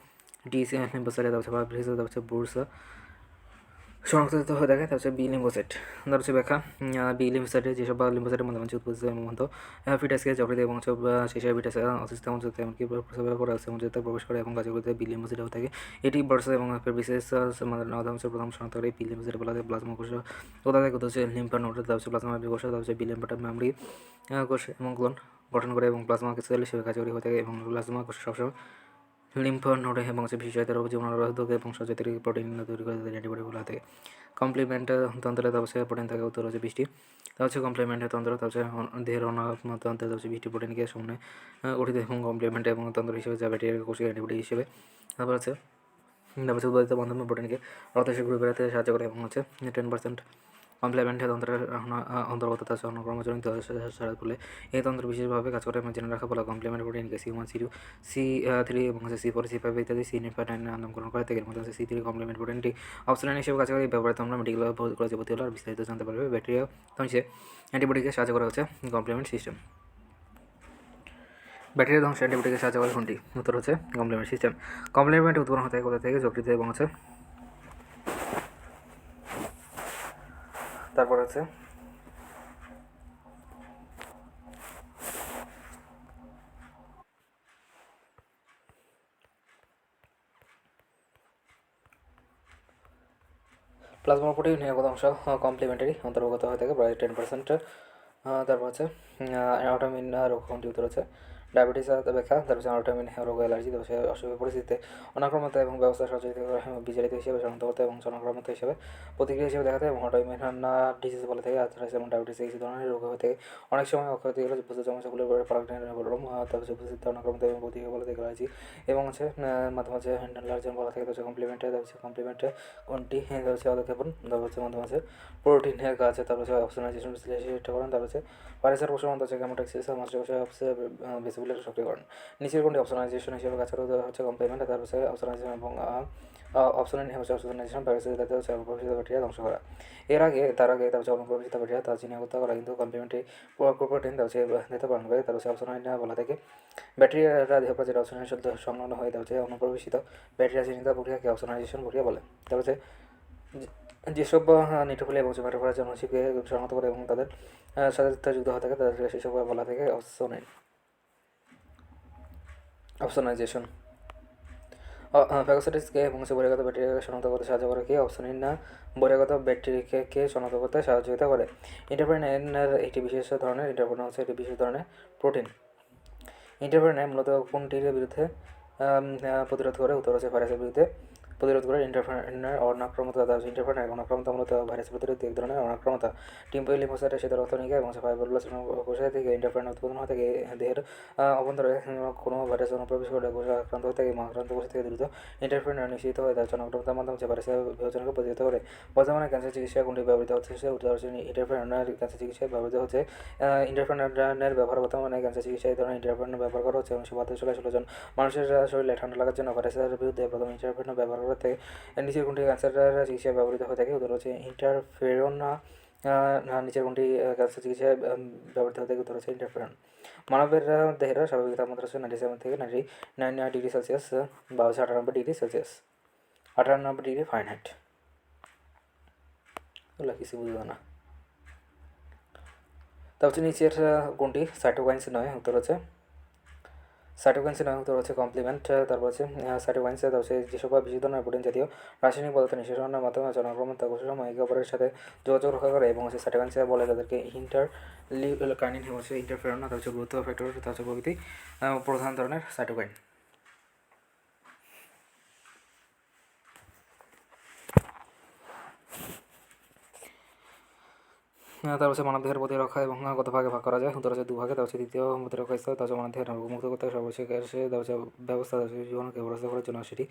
ডিসি লিম্ফোসাইট তারপর হচ্ছে বুরসা শনাক্ত হয়ে থাকে তার হচ্ছে বি লিম্ফোসাইট তার হচ্ছে ব্যাখ্যা বি লিম্ফোসাইটে যেসব লিম্ফোসাইটের মাধ্যমে উৎপত্তি মতো ফিটাসকে যকৃত এবং সেই ফিটাস অসুস্থ এমনকি প্রসব করে প্রবেশ করে এবং কাজগুলোতে বি লিম্ফোসাইট হয়ে থাকে এটি বার্স এবং বিশেষ মাধ্যমে প্রথম শনাক্ত করে বি লিম্ফোসাইট বলা হয় প্লাজমা কোষ কোথা থেকে হচ্ছে লিম্ফা নোড তার হচ্ছে প্লাজমা কোষ তার হচ্ছে বি লিম্ফাটা মেমরি কোষ এবং ক্লোন গঠন করে এবং প্লাজমা সেল হিসেবে কার্যকরী হয়ে থাকে এবং প্লাজমা কোষ সবসময় লিম্ফ নোডে এবং বিশেষায়িত জীবনরোধক এবং সচেতন প্রোটিন তৈরি করে অ্যান্টিবডি বলা থাকে। কমপ্লিমেন্ট তন্ত্রে তার হচ্ছে প্রোটিন থাকে উত্তর হচ্ছে 20টি তা হচ্ছে কমপ্লিমেন্টের তন্ত্র তার হচ্ছে দেহের তন্ত্রে হচ্ছে 20টি প্রোটিনকে সামনে গঠিত এবং কমপ্লিমেন্ট এবং তন্ত্র হিসেবে যা ব্যাকটেরিয়ার কোষীয় অ্যান্টিবডি হিসেবে তারপর হচ্ছে উৎপাদিত বন্ধন প্রোটিনকে রক্তের গ্রুপে বেড়াতে সাহায্য করে এবং হচ্ছে 10% কমপ্লিমেন্টের তন্ত্রের অন্তর্গত তার কর্মজনিত সারার ফলে এই তন্ত্র বিশেষভাবে কাজ করে জেনে রাখা বলা কমপ্লিমেন্ট প্রোটিনকে C1 C2 C3 এবং C4 C5 ইত্যাদি C9 নামকরণ করে থাকে এর মধ্যে C3 কমপ্লিমেন্ট প্রোটিনটি অপশনাল হিসেবে কাজ করে এই ব্যাপারে তোমরা মেডিকেল কলেজে ভর্তি হলে আর বিস্তারিত জানতে পারবে ব্যাকটেরিয়া ধ্বংসে অ্যান্টিবডিকে সাহায্য করা হচ্ছে কমপ্লিমেন্ট সিস্টেম। ব্যাকটেরিয়া ধ্বংসে অ্যান্টিবডিকে সাহায্য করে কোনটি উত্তর হচ্ছে কমপ্লিমেন্ট সিস্টেম। কমপ্লিমেন্ট উৎপন্ন হতে কোথা থেকে যকৃত এবং হচ্ছে তারপর হচ্ছে প্লাজমা প্রোটিন এর অংশ কমপ্লিমেন্টারি অন্তর্গত হয়ে থাকে প্রায় 10%। তারপর হচ্ছে অটোইমিউন রোগ কোনটি উত্তর হচ্ছে ডায়াবেটিস ব্যাখ্যা তারপর হচ্ছে অটোইমিউন রোগ অ্যালার্জি তারপর অসুখের পরিস্থিতিতে অনাক্রমতা এবং ব্যবস্থা সচেতন বিচারিত হিসেবে শনাক্ত করতে এবং অনাক্রমতা হিসেবে প্রতিক্রিয়া হিসেবে দেখাতে এবং অটোইমিউন ডিজিজ বলে থাকে আর্থ্রাইটিস এবং ডায়াবেটিস এই ধরনের রোগ হয়ে থাকে অনেক সময় অক্ষতি হলে বুঝতে সমস্যাগুলোর পারাগ্রাম তারপর উপস্থিত অনাক্রমতা এবং প্রতিক্রিয়া বলে থাকে অ্যালার্জি এবং হচ্ছে মাধ্যমে হচ্ছে হ্যান্ডালার্জন বলা থাকে হচ্ছে কমপ্লিমেন্টে তারপর হচ্ছে কমপ্লিমেন্টে কোনটি হচ্ছে অদক্ষেপণ তারপর হচ্ছে মাধ্যমে হচ্ছে প্রোটিনের কাছে তারপর হচ্ছে অপশনাইজেশন বিশ্লেষণ করেন তারপর হচ্ছে পারিসার পোষণ হচ্ছে কেমোটেক্সিস মাস্টার হচ্ছে বেসিক্যালি সক্রিয়করণ নিচের কোনটি অপশনাইজেশন হিসেবে কাজ করে হচ্ছে কমপ্লিমেন্ট তারপর হচ্ছে অপশনাইজেশন এবং অপশনাল হচ্ছে অপশনাইজেশন প্যারাসাইট হচ্ছে অনুপ্রবেশিত ব্যাকটেরিয়া ধ্বংস করা তার আগে তার হচ্ছে অনুপ্রবেশিত ব্যাকটেরিয়া তার চিহ্নিত হত্যা করা কিন্তু কমপ্লিমেন্টারি প্রোটিন তার হচ্ছে দিতে পালন করে তার হচ্ছে অপশনাল বলা থেকে ব্যাকটেরিয়ারা দেহ প্রাচীর অপশনাল সংলগ্ন হয়ে তার হচ্ছে অনুপ্রবেশিত ব্যাকটেরিয়া চিহ্নিত প্রক্রিয়াকে অপশনাইজেশন প্রক্রিয়া বলে। তার হচ্ছে যেসব নিউট্রোফিল এবং জোম্যাটোফিল জনশীলকে শনাক্ত করে এবং তাদের সাথে যুক্ত হয়ে থাকে তাদের সেসব বলা থেকে অপশনাইজেশন। ফ্যাগোসাইটিসকে এবং বহিরাগত ব্যাকটেরিয়াকে শনাক্ত করতে সাহায্য করে কি অপশনাল না বহিরাগত ব্যাকটেরিয়াকে শনাক্ত করতে সহযোগিতা করে। ইন্টারফেরনের একটি বিশেষ ধরনের হচ্ছে একটি বিশেষ ধরনের প্রোটিন। ইন্টারফেরন মূলত কোনটির বিরুদ্ধে প্রতিরোধ করে উত্তর হচ্ছে ভাইরাসের বিরুদ্ধে প্রতিরোধ করে ইন্টারফেরনের অনাক্রমতা ইন্টারফেরনের অনাক্রমতা মূলত ভাইরাস প্রতিরোধ এক ধরনের অনাক্রমতা টিম্পোই লিম্ফোসাইটের সাথে রক্তনিকা এবং ফাইব্রোব্লাস্ট কোষা থেকে ইন্টারফেরন উৎপাদন হয়ে থাকে দেহের অভ্যন্তরে কোনো ভাইরাস অনুপ্রবেশ করে কোষ আক্রান্ত হয়ে থাকে এবং আক্রান্ত কোষ থেকে দ্রুত ইন্টারফেরন নিশ্চিত হয়ে তার অনাক্রমতার মাধ্যমে যে ভাইরাসের বিভাজনকে প্রতিহত করে। বর্তমানে ক্যান্সার চিকিৎসায় কোনটি ব্যবহৃত হচ্ছে ইন্টারফেরনের ক্যান্সার চিকিৎসায় ব্যবহৃত হচ্ছে ইন্টারফেরনের ব্যবহার বর্তমানে ক্যান্সার চিকিৎসায় এই ধরনের ইন্টারফেরন ব্যবহার করা হচ্ছে 1972 সালে 16 জন মানুষের শরীরে ঠান্ডা লাগার জন্য ভাইরাসের বিরুদ্ধে প্রথম ইন্টারফেরন ব্যবহার করে থাকে। নিচের কোনটি ক্যান্সারের চিকিৎসায় ব্যবহৃত হয়ে থাকে? উত্তর হচ্ছে ইন্টারফেরন। নিচের কোনটি ক্যান্সার চিকিৎসায় ব্যবহৃত হয়ে থাকে? উত্তর হচ্ছে ইন্টারফেরন। মানবের দেহের স্বাভাবিক তাপমাত্রা হচ্ছে 97 থেকে 99 ডিগ্রি সেলসিয়াস বা হচ্ছে 98 ডিগ্রি সেলসিয়াস, 98 ডিগ্রি ফারেনহাইট। এগুলো কিছু বুঝবে না। তা হচ্ছে নিচের কোনটি সাইটোকাইন্স নয়? উত্তর হচ্ছে সাইটোকাইন্স নয়, উত্তর হচ্ছে কমপ্লিমেন্ট। তারপর হচ্ছে সাইটোকাইন্স তার হচ্ছে যে সকল বিশেষ ধরনের প্রোটিন জাতীয় রাসায়নিক পদার্থ নিঃসরণের মাধ্যমে জনক্রমণ তা কোষের সময় একে অপরের সাথে যোগাযোগ রক্ষা করে এবং হচ্ছে সাইটোকাইন্স বলে তাদেরকে ইন্টারলিউকাইনিন হচ্ছে ইন্টারফেরন, তার হচ্ছে গ্রোথ ফ্যাক্টর, তার হচ্ছে প্রভৃতি প্রধান ধরনের সাইটোকাইন। তার হচ্ছে মানবদেহের প্রতিরক্ষা এবং কত ভাগে ভাগ করা যায়? উত্তর হচ্ছে দুভাগে। তার হচ্ছে দ্বিতীয় প্রতিরক্ষা স্তর, তার হচ্ছে মানবদেহের রোগমুক্ত করতে সর্বশেষ তার হচ্ছে ব্যবস্থা, তার হচ্ছে জীবনকে ব্যবস্থা করার জন্য সেটি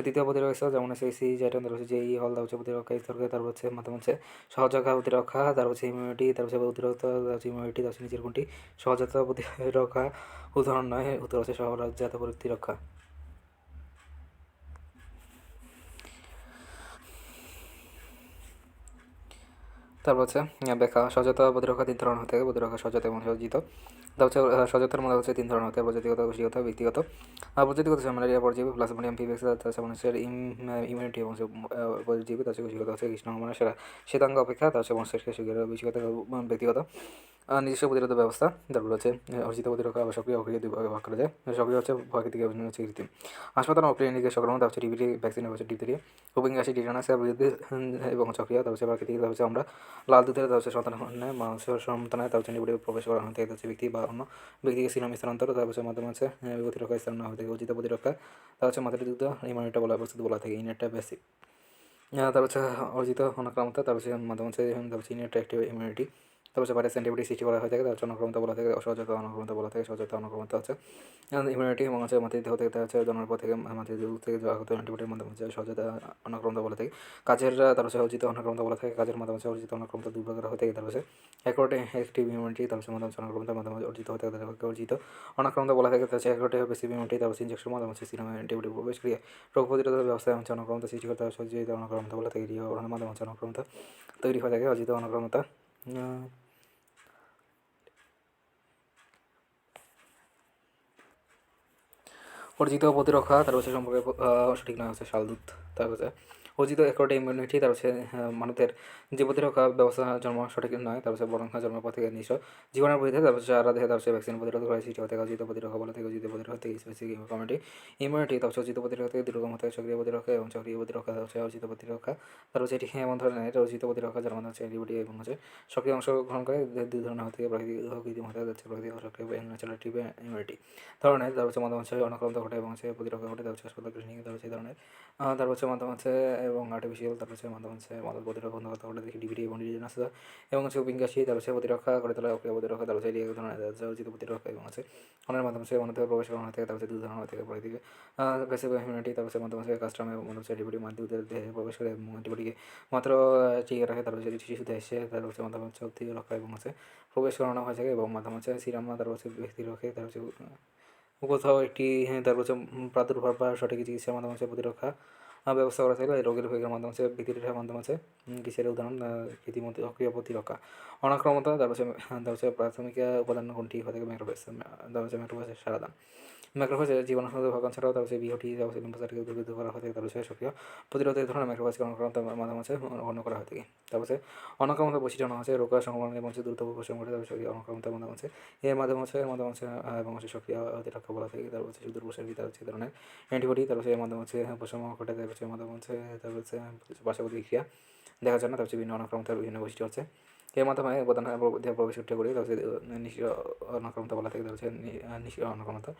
তৃতীয় প্রতিরক্ষা স্তর, যেমন হচ্ছে সি যেটা তার হচ্ছে জেই হল, তার হচ্ছে প্রতিরক্ষা স্তরকে তারপর হচ্ছে মাধ্যম হচ্ছে সহযোগা প্রতিরক্ষা, তার হচ্ছে ইমিউনিটি, তার হচ্ছে প্রতিরক্ষা, তার হচ্ছে ইমিউনিটি, তার হচ্ছে নিচের কোনটি সহজাত প্রতিরক্ষা উদাহরণ নয়? উত্তর হচ্ছে সহজাত প্রতিরক্ষা। তারপর হচ্ছে ব্যাখ্যা। সহজাত প্রতিরক্ষা 3 ধরনের হতে থাকে: প্রতিরক্ষা সহজাত এবং সজ্জিত। তা হচ্ছে সহজাতের মধ্যে হচ্ছে 3 ধরনের হতে হবে: প্রজাতিগত, গোষ্ঠীগত, ব্যক্তিগত। প্রজাতিগত হচ্ছে ম্যালেরিয়া পরজীবী, প্লাজমোডিয়াম ফিভেক্স, তাছাড়া মানুষের ইমিউনিটি এবং পরজীবী, তার হচ্ছে গোষ্ঠীগত হচ্ছে কৃষ্ণ মানুষেরা শ্বেতাঙ্গ অপেক্ষা, তার হচ্ছে মস্তিষ্কের সুখের বিষয়গত। ব্যক্তিগত নিজস্ব প্রতিরোধ ব্যবস্থা। তারপর হচ্ছে অর্জিত প্রতিরক্ষা বা সক্রিয় অক্রিয় দুই ভাগে ভাগ করা যায়। সক্রিয় হচ্ছে প্রাকৃতিক, অভিনয় হচ্ছে কৃত্রিম। হাসপাতাল ও ক্লিনিকের সংক্রমণ, তার হচ্ছে ডিবিটি ভ্যাকসিন হচ্ছে ডিপথেরিয়া, হুপিং-কাশি, টিটানাস বৃদ্ধি এবং সক্রিয়। তার হচ্ছে প্রাকৃতিক, তার হচ্ছে আমরা লাল দুধের, তার হচ্ছে সন্তানের তার হচ্ছে নিবিড়ে প্রবেশ করা হতে হচ্ছে ব্যক্তি বা অন্য ব্যক্তিকে সিনাম স্থানান্তর, তার হচ্ছে মাধ্যমে হচ্ছে প্রতিরক্ষা স্থান না হতে উচিত প্রতিরক্ষা। তার হচ্ছে মাতৃ দুগ্ধ ইমিউনিটি বলা প্রস্তুত বলা থাকে ইনেটটা বেসিক। তার হচ্ছে অর্জিত অনাক্রামতা, তার হচ্ছে মাধ্যমে হচ্ছে তার হচ্ছে ইনেট অ্যাক্টিভ ইমিউনিটি। তার হচ্ছে ভাইরাস অ্যান্টিবডি সৃষ্টি করা হয়ে থাকে, তার হচ্ছে অনাক্রামতা বলা থাকে অসহজাত অনাক্রামতা বলা থাকে। সহজাত অনাক্রামতা হচ্ছে ইমিউনিটি এবং হচ্ছে মাতৃদেহ থেকে, তার হচ্ছে জন্মের পর থেকে মাতৃদেহ থেকে আগত অ্যান্টিবডির মাধ্যমে হচ্ছে সহজাত অনাক্রামতা বলা থাকে। কাজের তার হচ্ছে অর্জিত অনাক্রামতা বলা থাকে। কাজের মাধ্যমে হচ্ছে অর্জিত অনাক্রামতা দুই প্রকার হয়ে থাকে। তার হচ্ছে অ্যাক্রোট অ্যাক্টিভ ইমিউনিটি, তার হচ্ছে মাধ্যমে অনাক্রামতার মাধ্যমে অর্জিত হতে থাকে তাদেরকে অর্জিত অনাক্রামতা বলা থাকে। তার হচ্ছে অ্যাক্রোট প্যাসিভ ইমিউনিটি, তার হচ্ছে ইনজেকশন মাধ্যমে হচ্ছে সিরাম অ্যান্টিবডি প্রবেশ ক্রিয়া রোগ প্রতিরোধ ব্যবস্থায় হচ্ছে অনাক্রামতা সৃষ্টি করতে হচ্ছে অর্জিত অনাক্রামতা বলা থাকে। ওর মাধ্যমে হচ্ছে অনাক্রামতা তৈরি হয়ে থাকে অর্জিত অনাক্রামতা। অর্জিত প্রতিরক্ষা তার হচ্ছে সম্পর্কে সঠিক নয় হচ্ছে শালদূত। তার হচ্ছে অর্জিত একটা ইমিউনিটি, তার হচ্ছে মানুষের যে প্রতিরক্ষা ব্যবস্থা জন্ম সঠিক নয়, তার হচ্ছে বরং জন্মের পর থেকে নিজস্ব জীবনের বিরুদ্ধে তার হচ্ছে সারা দেহে তার হচ্ছে ভ্যাকসিন প্রতিরোধ করা সৃষ্টি হতে অর্জিত প্রতিরক্ষা বলা থেকে। অর্জিত প্রতিরক্ষা থেকে স্পেসিফিক কমিটি ইমিউনিটি, তার হচ্ছে অর্জিত প্রতিরক্ষা থেকে দুর্গম হতে সক্রিয় প্রতিরক্ষা এবং সক্রিয় প্রতিরক্ষা হচ্ছে অর্জিত প্রতিরক্ষা। তার হচ্ছে এটি এমন ধরনের অর্জিত প্রতিরক্ষা যার মধ্যে হচ্ছে অ্যান্টিবডি এবং হচ্ছে সক্রিয় অংশগ্রহণ করে দুই ধরনের হতে প্রাকৃতিক কৃত্রিম হতে যাচ্ছে প্রাকৃতিক সক্রিয় ন্যাচারাল ইমিউনিটি ধরনের। তার হচ্ছে মাধ্যম হচ্ছে অনাক্রান্ত ঘটে এবং হচ্ছে প্রতিরক্ষা ঘটে, তার হচ্ছে হাসপাতাল ক্লিনিক, তার হচ্ছে এই ধরনের। তার হচ্ছে মাধ্যম হচ্ছে এবং আর্টিফিশিয়াল, তার হচ্ছে মাধ্যম হচ্ছে মাদক প্রতিরক্ষা বন্ধ করতে ঘটে দেখি ডিবিটি এবং ডিজিটাল এবং হচ্ছে উপিংকাশি, তার হচ্ছে প্রতিরক্ষা করে তোলা অক্রিয় প্রতিরক্ষা, তার হচ্ছে এক ধরনের অর্জিত প্রতিরক্ষা এবং হচ্ছে অনেক মাধ্যম হচ্ছে মানুষের প্রবেশ করানো থেকে, তার হচ্ছে দুই ধরনের থেকে পরে দিকে প্যাসিভ ইমিউনিটি, তার হচ্ছে মাধ্যম হচ্ছে কাস্টম এবং হচ্ছে ডিবিটি মাধ্যমে দেহে প্রবেশ করে এবং অ্যান্টিবডিকে মাত্র টিকে রাখে, তার হচ্ছে শিশুতে এসে তার হচ্ছে মাধ্যম হচ্ছে প্রতিরক্ষা এবং হচ্ছে প্রবেশ করানো হয়ে থাকে এবং মাধ্যম হচ্ছে সিরাম, তার হচ্ছে ব্যক্তি রক্ষে, তার হচ্ছে কোথাও একটি তারপর হচ্ছে প্রাদুর্ভাব বা সঠিক চিকিৎসার মাধ্যমে হচ্ছে প্রতিরক্ষা ব্যবস্থা করা থাকে। রোগের ভোগের মাধ্যমে হচ্ছে ভিত্তির মাধ্যমে হচ্ছে কিসের উদাহরণ রীতিমতো অক্রিয় প্রতিরক্ষা অনাক্রমতা। তার হচ্ছে প্রাথমিক উপাদান কোনটি হয়ে থাকে? ম্যাক্রোফেজ। তার হচ্ছে ম্যাক্রোফেজের সারাদান। ম্যাক্রোফেজ জীবাণুসংক্রান্ত ভাগান ছাড়াও তার হচ্ছে বিওটি, তার হচ্ছে লিম্ফোসাইটকে উদ্ভিদ করা হয়ে থাকে, তার হচ্ছে সক্রিয় প্রতিরোধের ধরনের ম্যাক্রোফেজকে অনাক্রমতার মাধ্যমে হচ্ছে গণ্য করা হয়ে থাকে। তারপর হচ্ছে অনাক্রমতা বৈশিষ্ট্য হচ্ছে রোগ সংক্রমণ এবং হচ্ছে দ্রুত উপশম ঘটে, তারপর সক্রিয় অনাক্রমতার মাধ্যমে হচ্ছে এর মাধ্যমে হচ্ছে এবং হচ্ছে সক্রিয় প্রতিরক্ষা বলা থাকে। তারপর হচ্ছে সুদূর প্রসারী, তার হচ্ছে ধরনের অ্যান্টিবডি, তার হচ্ছে এর মাধ্যমে হচ্ছে উপশম ঘটে, তার হচ্ছে মাধ্যমে হচ্ছে তারপর হচ্ছে পার্শ্ব প্রতিক্রিয়া দেখা যায় না। তার হচ্ছে বিভিন্ন অনাক্রমতার বিভিন্ন বৈশিষ্ট্য হচ্ছে এর মাধ্যমে উপাদান প্রবেশ করতে করি, তার হচ্ছে নিষ্ক্রিয় অনাক্রমতা বলা থাকে। তার হচ্ছে নিষ্ক্রিয় অনাক্রমতা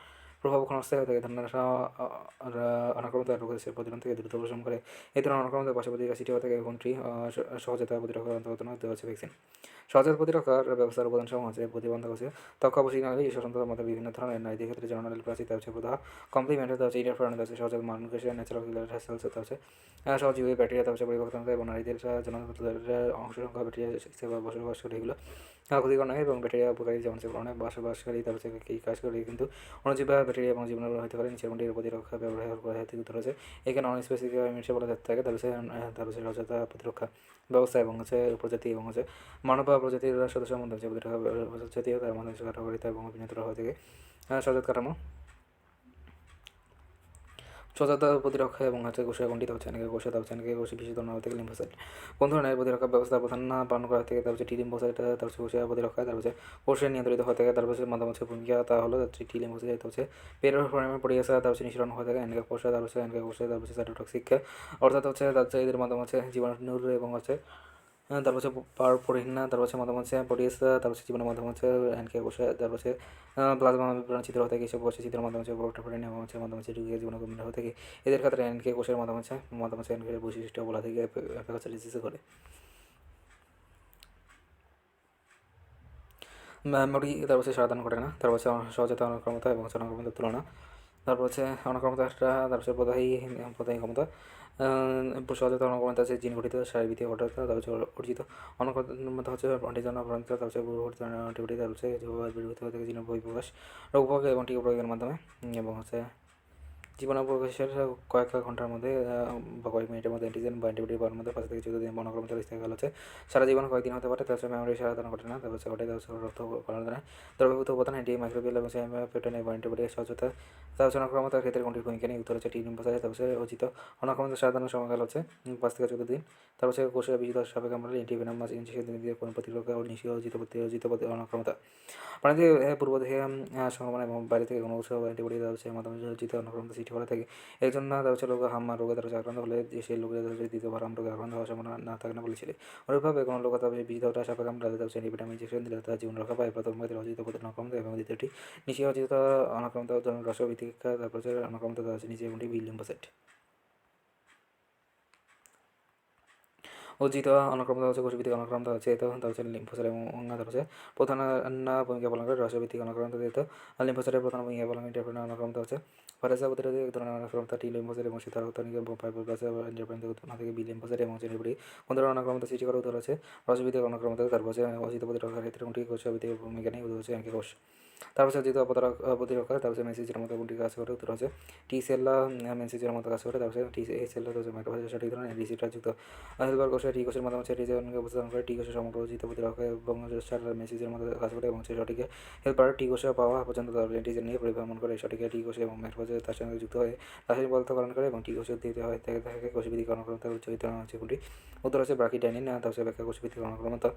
প্রভাব ক্ষণস্থায়ী হয়ে থাকে। ধরনের অনাক্রমতা রোগ হচ্ছে প্রতিরোধ থেকে দ্রুত উপশম করে। এই ধরনের অনাক্রমতার পার্শ্ব প্রতিক্রিয়া সৃষ্টি হয়ে থাকে কোনটি সহজতা প্রতিরক্ষার অন্তর্গত নয়, দেওয়া হচ্ছে ভ্যাকসিন। সহজাত প্রতিরক্ষার ব্যবস্থার উপাদান সমূহ হচ্ছে প্রতিবন্ধক হচ্ছে ত্বক অবশিনালী সচেতনতার মধ্যে বিভিন্ন ধরনের নারীদের ক্ষেত্রে জননালী প্রাচীর, হচ্ছে প্রদাহ কমপ্লিমেন্টারি, হচ্ছে ইন্টারফেরন, হচ্ছে সহজাত মানুষের ন্যাচারাল কিলার সেলস, হচ্ছে সহজীবী ব্যাকটেরিয়া, হচ্ছে পরিবর্তনতা এবং নারীদের জননালীর অংশ সংখ্যা ব্যাকটেরিয়া সেবা বসবাস করে এগুলো ক্ষতিকর নয় এবং ব্যাকটেরিয়া উপকারী যেমন সেবনে বসবাসকারী তারপর কী কাজ করে কিন্তু অণুজীব বা ব্যাকটেরিয়া এবং জীবাণু হতে পারে নিচের কোনটির প্রতিরক্ষা ব্যবহার করা থেকে উত্তর হচ্ছে এখানে নন স্পেসিফিক ইমিউনিটি বলা যেতে থাকে তারপর সচেতনতা প্রতিরক্ষা ব্যবস্থা এবং প্রজাতি এবং মানব বা প্রজাতির সদস্যের মধ্যে প্রতিরক্ষা জাতীয় তার মধ্যে কাঠামোরিতা এবং অভিনেতা হওয়া থেকে সজাত কাঠামো সজাত প্রতিরক্ষা এবং কোষীয় গণ্ডিত হচ্ছে অনেকে কোষে তারপর অনেকে কোষে বিশেষ ধরনের থেকে লিম্ফোসাইট কোন ধরনের প্রতিরক্ষা ব্যবস্থা প্রধান পালন করা থেকে তারপর টি লিম্ফোসাইট তারপর কোষীয় প্রতিরক্ষা তারপর কোষে নিয়ন্ত্রিত হওয়া থেকে তারপর মাধ্যম ভূমিকা তা হলো টি লিম্ফোসাইট হচ্ছে পেরোফ্রামে পড়ে গেছে তারপর নিঃসরণ হওয়া থেকে এনকে কোষে তারপর তারপর সাইটোটক্সিক অর্থাৎ এদের মাধ্যমে জীবাণুর এবং তারপর পারপরিহীন তারপর মাধ্যম পটিয়াস তারপর জীবনের মাধ্যম এনকে কোষে তারপর প্লাজমা চিত্র হতে গিয়ে কোষে চিত্রের মাধ্যমে প্রোটিন এবং মাধ্যমে রুগীর জীবন গভীর হতে গিয়ে এদের ক্ষেত্রে এনকে কোষের মাধ্যমে এনকে বৈশিষ্ট্য বলা থেকে ডিসিজ করে মেমোরি তারপর সাধারণ ঘটে না তারপর সচেতন ক্ষমতা এবং সচেতন তুলনা তারপর অনক্ষমতাটা তারপর প্রদায়ী ক্ষমতা সচেতন অনক্ষমতা আছে জিন গঠিত শারীরবৃত্তীয় ঘটনা তারপর অর্জিত অনক্ষমতা হচ্ছে অন্টিজন অপরান্ত তারপর অ্যান্টিবডি তারপর বিরুদ্ধ থেকে জিন বহিঃপ্রকাশ রোগ প্রয়োগ এবং টিকা প্রয়োগের মাধ্যমে এবং জীবন প্রকাশের কয়েক ঘন্টার মধ্যে বা কয়েক মিনিটের মধ্যে অ্যান্টিজেন বা অ্যান্টিবডি পাওয়ার মধ্যে 5 থেকে 14 দিন অনক্ষমতা স্থিতিকাল হচ্ছে সারা জীবন কয়েকদিন হতে পারে তাছাড়া মেমোরি সাধারণ ঘটে না তারপর ঘটে রক্ত পালন দ্রবীভূত উপাদান অ্যান্টি মাইক্রোবিয়াল এবং প্রোটিন এবং অ্যান্টিবডি সহজতা তারপর অনক্ষমতার ক্ষেত্রে কোনটির ভূমিকা নেই উত্তর হচ্ছে টি লিম্ফোসাইট তারপর অর্জিত অনক্ষমতা সাধারণ সময়কাল হচ্ছে 5 থেকে 14 দিন তারপর কোষের বিজিত সাপেক্ষ আমরা অ্যান্টিভেনাম ইনজেকশন দিয়ে কোনো প্রতিরক্ষা ও নিষ্ক্রিয় অর্জিত অনক্ষমতা প্রাণীতে পূর্বদেহে সংক্রমণ এবং বাইরে থেকে কোনো উৎস অ্যান্টিবডি মাধ্যমে অর্জিত অনক্ষমতা সৃষ্টি করা থাকে এর জন্য লোক হাম্মা রোগে আক্রান্ত হলে সেই লোকের দ্বিতীয়বার হাম রোগে আক্রান্ত হওয়ার সম্ভাবনা না থাকে না বলেছিল অনুরূপভাবে কোনো লোক বিজিতটা সাপেক্ষ আমরা অ্যান্টিভিটামিন ইনজেকশন দিলে তার জীবন রক্ষা পায় প্রথম অর্জিত অনক্ষমতা এবং দ্বিতীয়টি নিশ্চয়ই অর্জিত অনক্ষমতা রসভিত্তিক তারপর অনক্ষমতা নিচে এমনটি বি লিম্ফোসাইট অর্জিত অনক্ষমতা হচ্ছে কোষভিত্তিক অনক্ষমতা হচ্ছে তারপর লিম্ফোসাইট এবং তারপর প্রধান ভূমিকা পালন করে রসভিত্তিক অনক্ষমতা দিতে লিম্ফোসাইটের প্রধান ভূমিকা পালন করে অনক্ষমতা হচ্ছে ভাইরাসের প্রতিরোধী এক ধরনের অনক্ষমতা টি লিম্ফোসাইট এবং শীতরক্তনিক ফাইব্রোব্লাস্ট থেকে বি লিম্ফোসাইট এবং জেনিবডি কোন ধরনের অনক্ষমতা সৃষ্টি করা উত্তর আছে রসভিত্তিক অনক্ষমতা তারপর অর্জিত প্রতিরক্ষার ক্ষেত্রে কোনটি কোষভিত্তিক ভূমিকা নেই উত্তর হচ্ছে এনকে কোষ তারপর অর্জিত প্রতিরক্ষা তারপর মেসেজের মতো কোনটি কাজ করে উত্তর হচ্ছে টি সেল মেসেজের মতো কাজ করে তারপর টি সেল মাইক্রোফাইজার সঠিক ধরনের রিসিপ্টার যুক্ত হেলবার কোষে টি কোষের মাধ্যমে রিজনকে উপস্থাপন করে টি কোষের সমগ্র অর্জিত প্রতিরক্ষা এবং মেসেজের মতো কাজ করে এবং সঠিক হেলপার টি কোষে পাওয়া পর্যন্ত অ্যান্টিজেন নিয়ে পরিভ্রমণ করে সঠিক টি কোষে এবং মাইক্রোফাইজার তার সঙ্গে যুক্ত হয়ে রাসায়নিক পদার্থকরণ করে এবং টি কোষে দিতে হয় থাকে কোষভিত্তিক অনক্ষমতা উচ্চরিত হচ্ছে কোনটি উত্তর হচ্ছে ব্রাকিডাইনিন তারপর ব্যাখ্যা কোষভিত্তিক অনক্ষমতা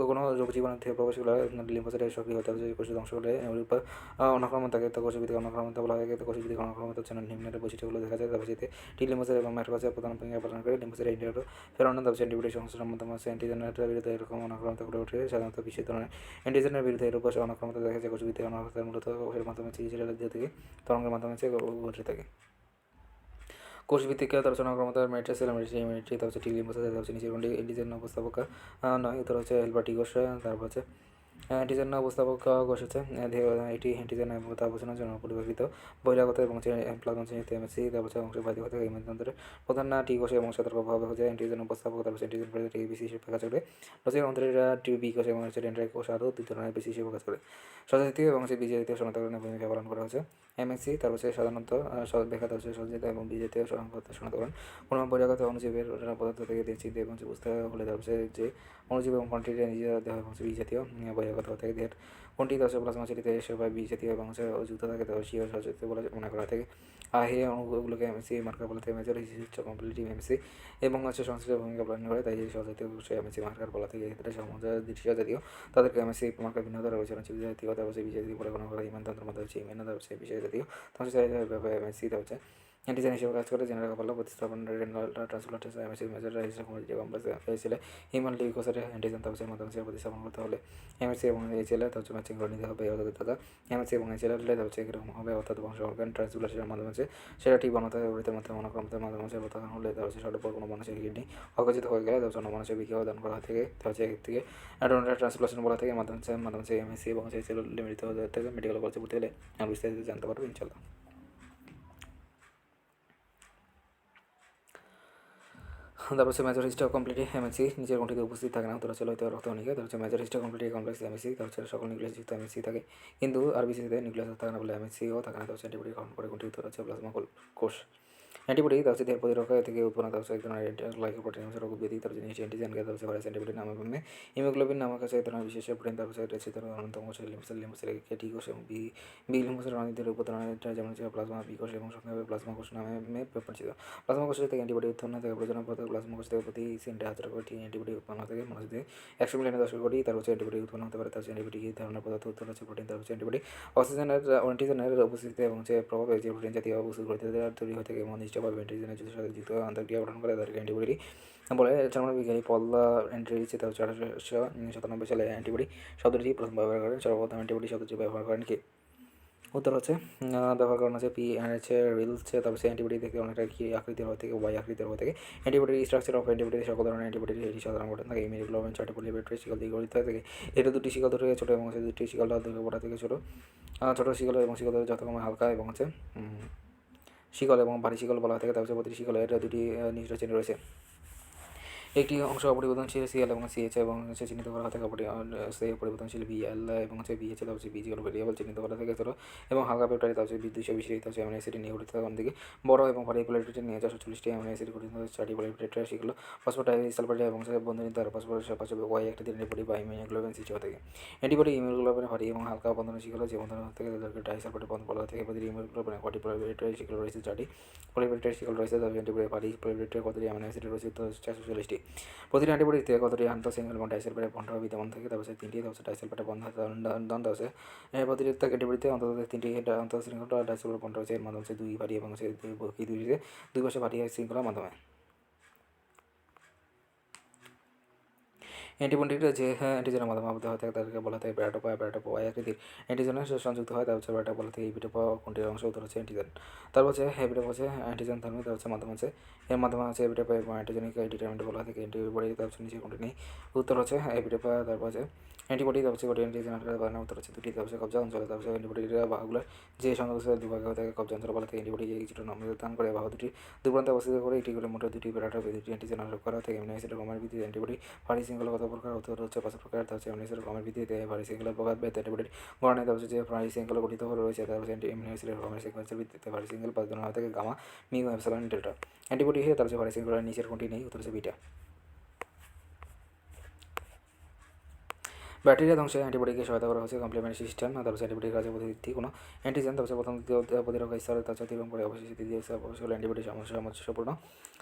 কোনো রোগ জীবাণু থেকে প্রবেশ করলে লিম্ফোসাইটের সক্রিয় হতে হবে কোষের ধ্বংস হলে অনক্ষমতাকে কোষভিত্তিক অনক্ষমতা বলা হয় কোষভিত্তিক অনক্ষমতার জন্য নিম্নের বৈশিষ্ট্যগুলো দেখা যায় তারপর টি লিম্ফোসাইট এবং মাইক্রোফাইজার প্রধান ভূমিকা পালন করে লিম্ফোসাইট ইন্ডিয়ার ফেরোমন তারপর অ্যান্টিবডি সংশ্লেষণের মাধ্যমে অ্যান্টিজেনের বিরুদ্ধে এরকম অনক্ষমতা গড়ে ওঠে সাধারণত বিশেষ ধরনের অ্যান্টিজেনের বিরুদ্ধে এরূপ অনক্ষমতা দেখা যায় কোষভিত্তিক অনক্ষমতা মূলত কোষের মাধ্যমে চিকিৎসার থেকে তরঙ্গের মাধ্যমে ঘটে থাকে কোষভিত্তিক তারপর অনক্ষমতার ম্যাট্রিক্স ইমিউনিটি তারপর টি লিম্ফোসাইট তারপর নিচের কোনটি অ্যান্টিজেন উপস্থাপক নয় উত্তর হচ্ছে হেলপার টি কোষ তারপর হচ্ছে অ্যান্টিজেন উপস্থাপক কোষ হচ্ছে এটি অ্যান্টিজেন এবং তাপসনের জন্য পরিবর্তিত বহিরাগত এবং প্লাজমা চিহ্নিত এমএসি তারপর অংশের বাহ্যিক থেকে ইমিউনতন্ত্রের প্রধান টি কোষে এবং সতর্কভাবে হচ্ছে অ্যান্টিজেন উপস্থাপক তারপর অ্যান্টিজেন প্রজাতি বিসি হিসেবে কাজ করে রসের অন্তরের টিবি কোষ এবং ডেন্ড্রাইট কোষ আরও দুই ধরনের বিসি হিসেবে কাজ করে সজাতীয় এবং বিজাতীয় শনাক্তকরণের ভূমিকা পালন করা হচ্ছে এমএসসি তারপর সাধারণত ব্যাখ্যা হচ্ছে সজাতীয় এবং বিজাতীয় শনাক্তকরণ কোনো বহিরাগত অনুজীবের পদার্থ থেকে চিনতে এবং বুঝতে হলে তারপর যে অনুজীব এবং কোয়ান্টিটি নিজের দেহ এবং বিজাতীয় বহিরাগত থেকে দেহের কোনটি প্লাজমা চিঠিতে এসে বা বিজাতীয় এবং যুক্ত থাকে তাহলে সিও সজাতীয় বলে মনে করা থাকে হে অণুগুলোকে এমএসসি মার্কার বলা থেকে মেজর হিসেবে কম্পিটিটিভ এমএসসি এবং সংশ্লিষ্ট ভূমিকা পালন করে তাই সজাতীয় এমএসসি মার্কার বলা থেকে ক্ষেত্রে সজাতীয় তাদেরকে এমএসসি মার্কার ভিন্ন ধরে রয়েছে বিজাতীয় তারপর বিজাতীয় বলে গণনা করা ইমানতন্ত্রের মধ্যে হচ্ছে ইমেন তারপর বিশেষ জাতীয় তারপর এমএসসি হচ্ছে অ্যান্টিজেন হিসেবে কাজ করে জেনে রাখা ভালো প্রতিস্থাপন রেনাল ট্রান্সপ্লান্টেশন এমএসসি মেজর হিসেবে কমপ্লেক্স হয়েছিল হিউম্যান লিউকোসাইট অ্যান্টিজেন তারপর মাধ্যমে প্রতিস্থাপন করতে হলে এমএসসি এবং এইচএল তারপর ম্যাচিং করে নিতে হবে দাদা এমএসসি এবং এইচএল হচ্ছে এরকম হবে অর্থাৎ বংশগণ ট্রান্সপ্লান্টেশনের মাধ্যমে সেটা ঠিক বানাতে হবে ওইটার মধ্যে অনক্ষমতার মাধ্যমে প্রত্যাখ্যান হলে তারপর সঠিক কোনো মানুষের কিডনি অকচিত হয়ে গেলে তারপর অন্য মানুষের বিক্রিয়া দান করা থেকে তারপর এক থেকে ডোনার ট্রান্সপ্লান্টেশন বলা থেকে মাধ্যমে এমএসসি এবং এইচএল লিমিট হতে থেকে মেডিকেল কলেজে ভর্তি হলে আর বিস্তারিত জানতে পারবো ইনশাল্লাহ। তারপর হচ্ছে major history of complete MSc নিচের কোনটিতে উপস্থিত থাকে না, উত্তর হচ্ছে লোহিত রক্তকণিকা। তার হচ্ছে major history of complete complex MSc, তার হচ্ছে সকল নিউক্লিয়াস যুক্ত এমএসসি থাকে, কিন্তু আরবিসিতে নিউক্লিয়াস থাকে না বলে এমএসসিও থাকে না। তার হচ্ছে অ্যান্টিবডি গঠন করে কোনটি, উত্তর হচ্ছে প্লাজমা কোষ। অ্যান্টিবডি তার হচ্ছে দেহের প্রতিরক্ষা থেকে উৎপন্ন, তার হচ্ছে এক ধরনের গ্লাইকোপ্রোটিন হচ্ছে রোগ ব্যাধি, তার হচ্ছে অ্যান্টিজেন তার হচ্ছে ভাইরাস অ্যান্টিবডি নামে বিভিন্ন হিমোগ্লোবিন নামক হচ্ছে এক ধরনের বিশেষ প্রোটিন, তার হচ্ছে রেসিত অন্যতম হচ্ছে লিম্ফোসাইট কেটি কোষ এবং বি লিম্ফোসাইট অনেকদের উপাদান, যেমন হচ্ছে প্লাজমা বি কোষ এবং সংক্ষেপে প্লাজমা কোষ নামে পরিচিত। প্লাজমা কোষ থেকে অ্যান্টিবডি উৎপন্ন থেকে প্রজনন পথে প্লাজমা কোষ থেকে প্রতি সেকেন্ডে 1000 কোটি অ্যান্টিবডি উৎপন্ন থেকে মানুষদের 100 মিলিয়নে 10 কোটি তার হচ্ছে অ্যান্টিবডি উৎপন্ন হতে পারে। তার হচ্ছে অ্যান্টিবডি কী ধরনের পদার্থ, উত্তর হচ্ছে প্রোটিন। তার হচ্ছে অ্যান্টিবডি অ্যান্টিজেনের উপস্থিতিতে এবং হচ্ছে প্রভাবে যে প্রোটিন জাতীয় বস্তু তৈরি হয়ে থাকে এবং নিশ্চয়ভাবে অ্যান্টিজেনের সাথে যুক্ত আন্তঃক্রিয়া গঠন করে তাদেরকে অ্যান্টিবডি বলে। জার্মান বিজ্ঞানী পল এন্ড্রিচ 1897 সালে অ্যান্টিবডি শব্দটি প্রথম ব্যবহার করেন। সর্বপ্রথম অ্যান্টিবডি শব্দটি ব্যবহার করেন কে, উত্তর হচ্ছে ব্যবহার করানো হচ্ছে হচ্ছে রিলস। তারপর অ্যান্টিবডি দেখতে অনেকটা কি আকৃতির হয়ে থেকে ওয়াই আকৃতির হয়ে থাকে। অ্যান্টিবডির স্ট্রাকচার অফ অ্যান্টিবডি সকল ধরনের অ্যান্টিবডির এটি সাধারণ গঠন থাকে। ইমিউনোগ্লোবিন 6টি পলিপেপটাইড শিকল দিয়ে গঠিত হয়ে থাকে। এটা 2টি শিকল ধরে ছোটো এবং হচ্ছে 2টি শিকল দৈর্ঘ্য বড় থেকে ছোটো শিকল এবং শিকল যথাক্রমে হালকা এবং হচ্ছে শিকল এবং ভারী শিকল বলা হয়ে থাকে। তারপর প্রতিটি শিকলের 2টি নির্দিষ্ট চিহ্ন রয়েছে। একটি অংশ অপরিবর্তনশীল সিএল এবং সিএইচ এবং হচ্ছে চিহ্নিত করা হয়ে থাকে সেই পরিবর্তনশীল বিএল এবং হচ্ছে বিএইচ তার হচ্ছে বিজি ভেরিয়েবল চিহ্নিত করা থাকে ছোটো এবং হালকা পেপটাইড তার হচ্ছে বিদ্যুৎ বিশিষ্ট হচ্ছে অ্যামিনো অ্যাসিড নিয়ে গঠিত থাকে। অন্যদিকে বড় এবং ভারী পলিপেপটাইড নিয়ে 440টি অ্যামিনো অ্যাসিড গঠিত হচ্ছে 4টি পলিপেপটাইড সেগুলো ফসফোডাইসালফাইড এবং বন্ধনীয় দ্বারা ফসফোর ওয়াই একটা দিনের অ্যান্টিবডি বা ইমিউনোগ্লোবিন সৃষ্টি হয়ে থাকে। অ্যান্টিবডি ইমিউনোগ্লোবিন ভারী এবং হালকা বন্ধনের শিকল যে বন্ধন থেকে তাদেরকে ডাইসালফাইড বন্ধন বলা থেকে প্রতিটি ইমিউনোগ্লোবিন 4টি পলিপেপটাইড শিকল রয়েছে, 4টি পলিপেপটাইড শিকল রয়েছে। তবে অ্যান্টিবডি ভারী পলিপেপটাইড কতটি অ্যামিনো অ্যাসিড রয়েছে, 440টি। প্রতিটি অ্যান্টিবডিতে কতটি আন্তঃসিঙ্গল এবং ডাইসালফাইড বন্ধ বিদ্যমান থাকে, তারপর 3টি, তারপর ডাইসালফাইড বন্ধ দ্বন্দ্ব আছে। প্রতিটি অ্যান্টিবডিতে অন্তত 3টি আন্তঃশৃঙ্খল ডাইসালফাইড বন্ধ রয়েছে, এর মাধ্যমে হচ্ছে 2 ভারী এবং হচ্ছে 2 পাশে ভারী শৃঙ্খলার মাধ্যমে। অ্যান্টিবডির যে অ্যান্টিজেনের মাধ্যমে আবদ্ধ হয়ে থাকে তাদেরকে বলা হয় ব্যারাটোপা ওয়াই আকৃতির অ্যান্টিজেনের সংযুক্ত হয়, তার হচ্ছে ব্যারাটোপা বলা থেকে ইপিটোপা কোনটির অংশ, উত্তর হচ্ছে অ্যান্টিজেন। তারপর হচ্ছে হ্যাবিটোপা হচ্ছে অ্যান্টিজেন ধর্মী, তার হচ্ছে মাধ্যমে হচ্ছে এর মাধ্যমে হচ্ছে হ্যাবিটোপা এবং অ্যান্টিজেনিক ডিটারমিনেন্ট বলা থেকে অ্যান্টিবডি, তার হচ্ছে নিচে কোনটি নেই, উত্তর হচ্ছে হ্যাবিটোপা। তারপর হচ্ছে অ্যান্টিবডি, তার হচ্ছে অ্যান্টিজেন বানানো, উত্তর হচ্ছে 2টি, তার হচ্ছে কবজা অঞ্চলে। তার হচ্ছে অ্যান্টিবডির বাহুগুলোর যে সংযোগ দুভাগে হয়ে থাকে কবজা অঞ্চল বলা থেকে অ্যান্টিবডি কিছুটা দান করে বাহু দুটি দুপ্রান্তে অবস্থিত করে একটি করে মোট 2টি ব্যারাটোপা 2টি অ্যান্টিজেন আরোপ করা থেকে অ্যামিনো অ্যাসিডের কমের ভিত্তিতে অ্যান্টিবডি ভারী শৃঙ্খলা কত প্রকার, উত্তর হচ্ছে 5 প্রকার। তার হচ্ছে অ্যামিনো অ্যাসিডের কমের ভিত্তিতে ভারী শৃঙ্খলা প্রকার অ্যান্টিবডির গঠনে তার হচ্ছে যে ভারী শৃঙ্খলা গঠিত হয়ে রয়েছে, তার হচ্ছে অ্যামিনো অ্যাসিডের কমের সিকোয়েন্সের ভিত্তিতে ভারী শৃঙ্খলা 5 ধরনের হয়ে থাকে, gamma, mu, epsilon, delta. Antibody তার হচ্ছে ভারী শৃঙ্খলার নিচের কোনটি নেই, উত্তর হচ্ছে বিটা। ব্যাকটেরিয়া ধ্বংসে অ্যান্টিবডিকে সহায়তা করা হচ্ছে কমপ্লিমেন্টারি সিস্টেম। তার হচ্ছে অ্যান্টিবডির কাজে প্রতিটি কোনো অ্যান্টিজেন তার হচ্ছে প্রথম দ্বিতীয় প্রতিরক্ষা স্তরে তার হচ্ছে অতিক্রম করে অবশেষে তৃতীয় স্তরে অবশ্যই হলো অ্যান্টিবডি সামঞ্জস্যপূর্ণ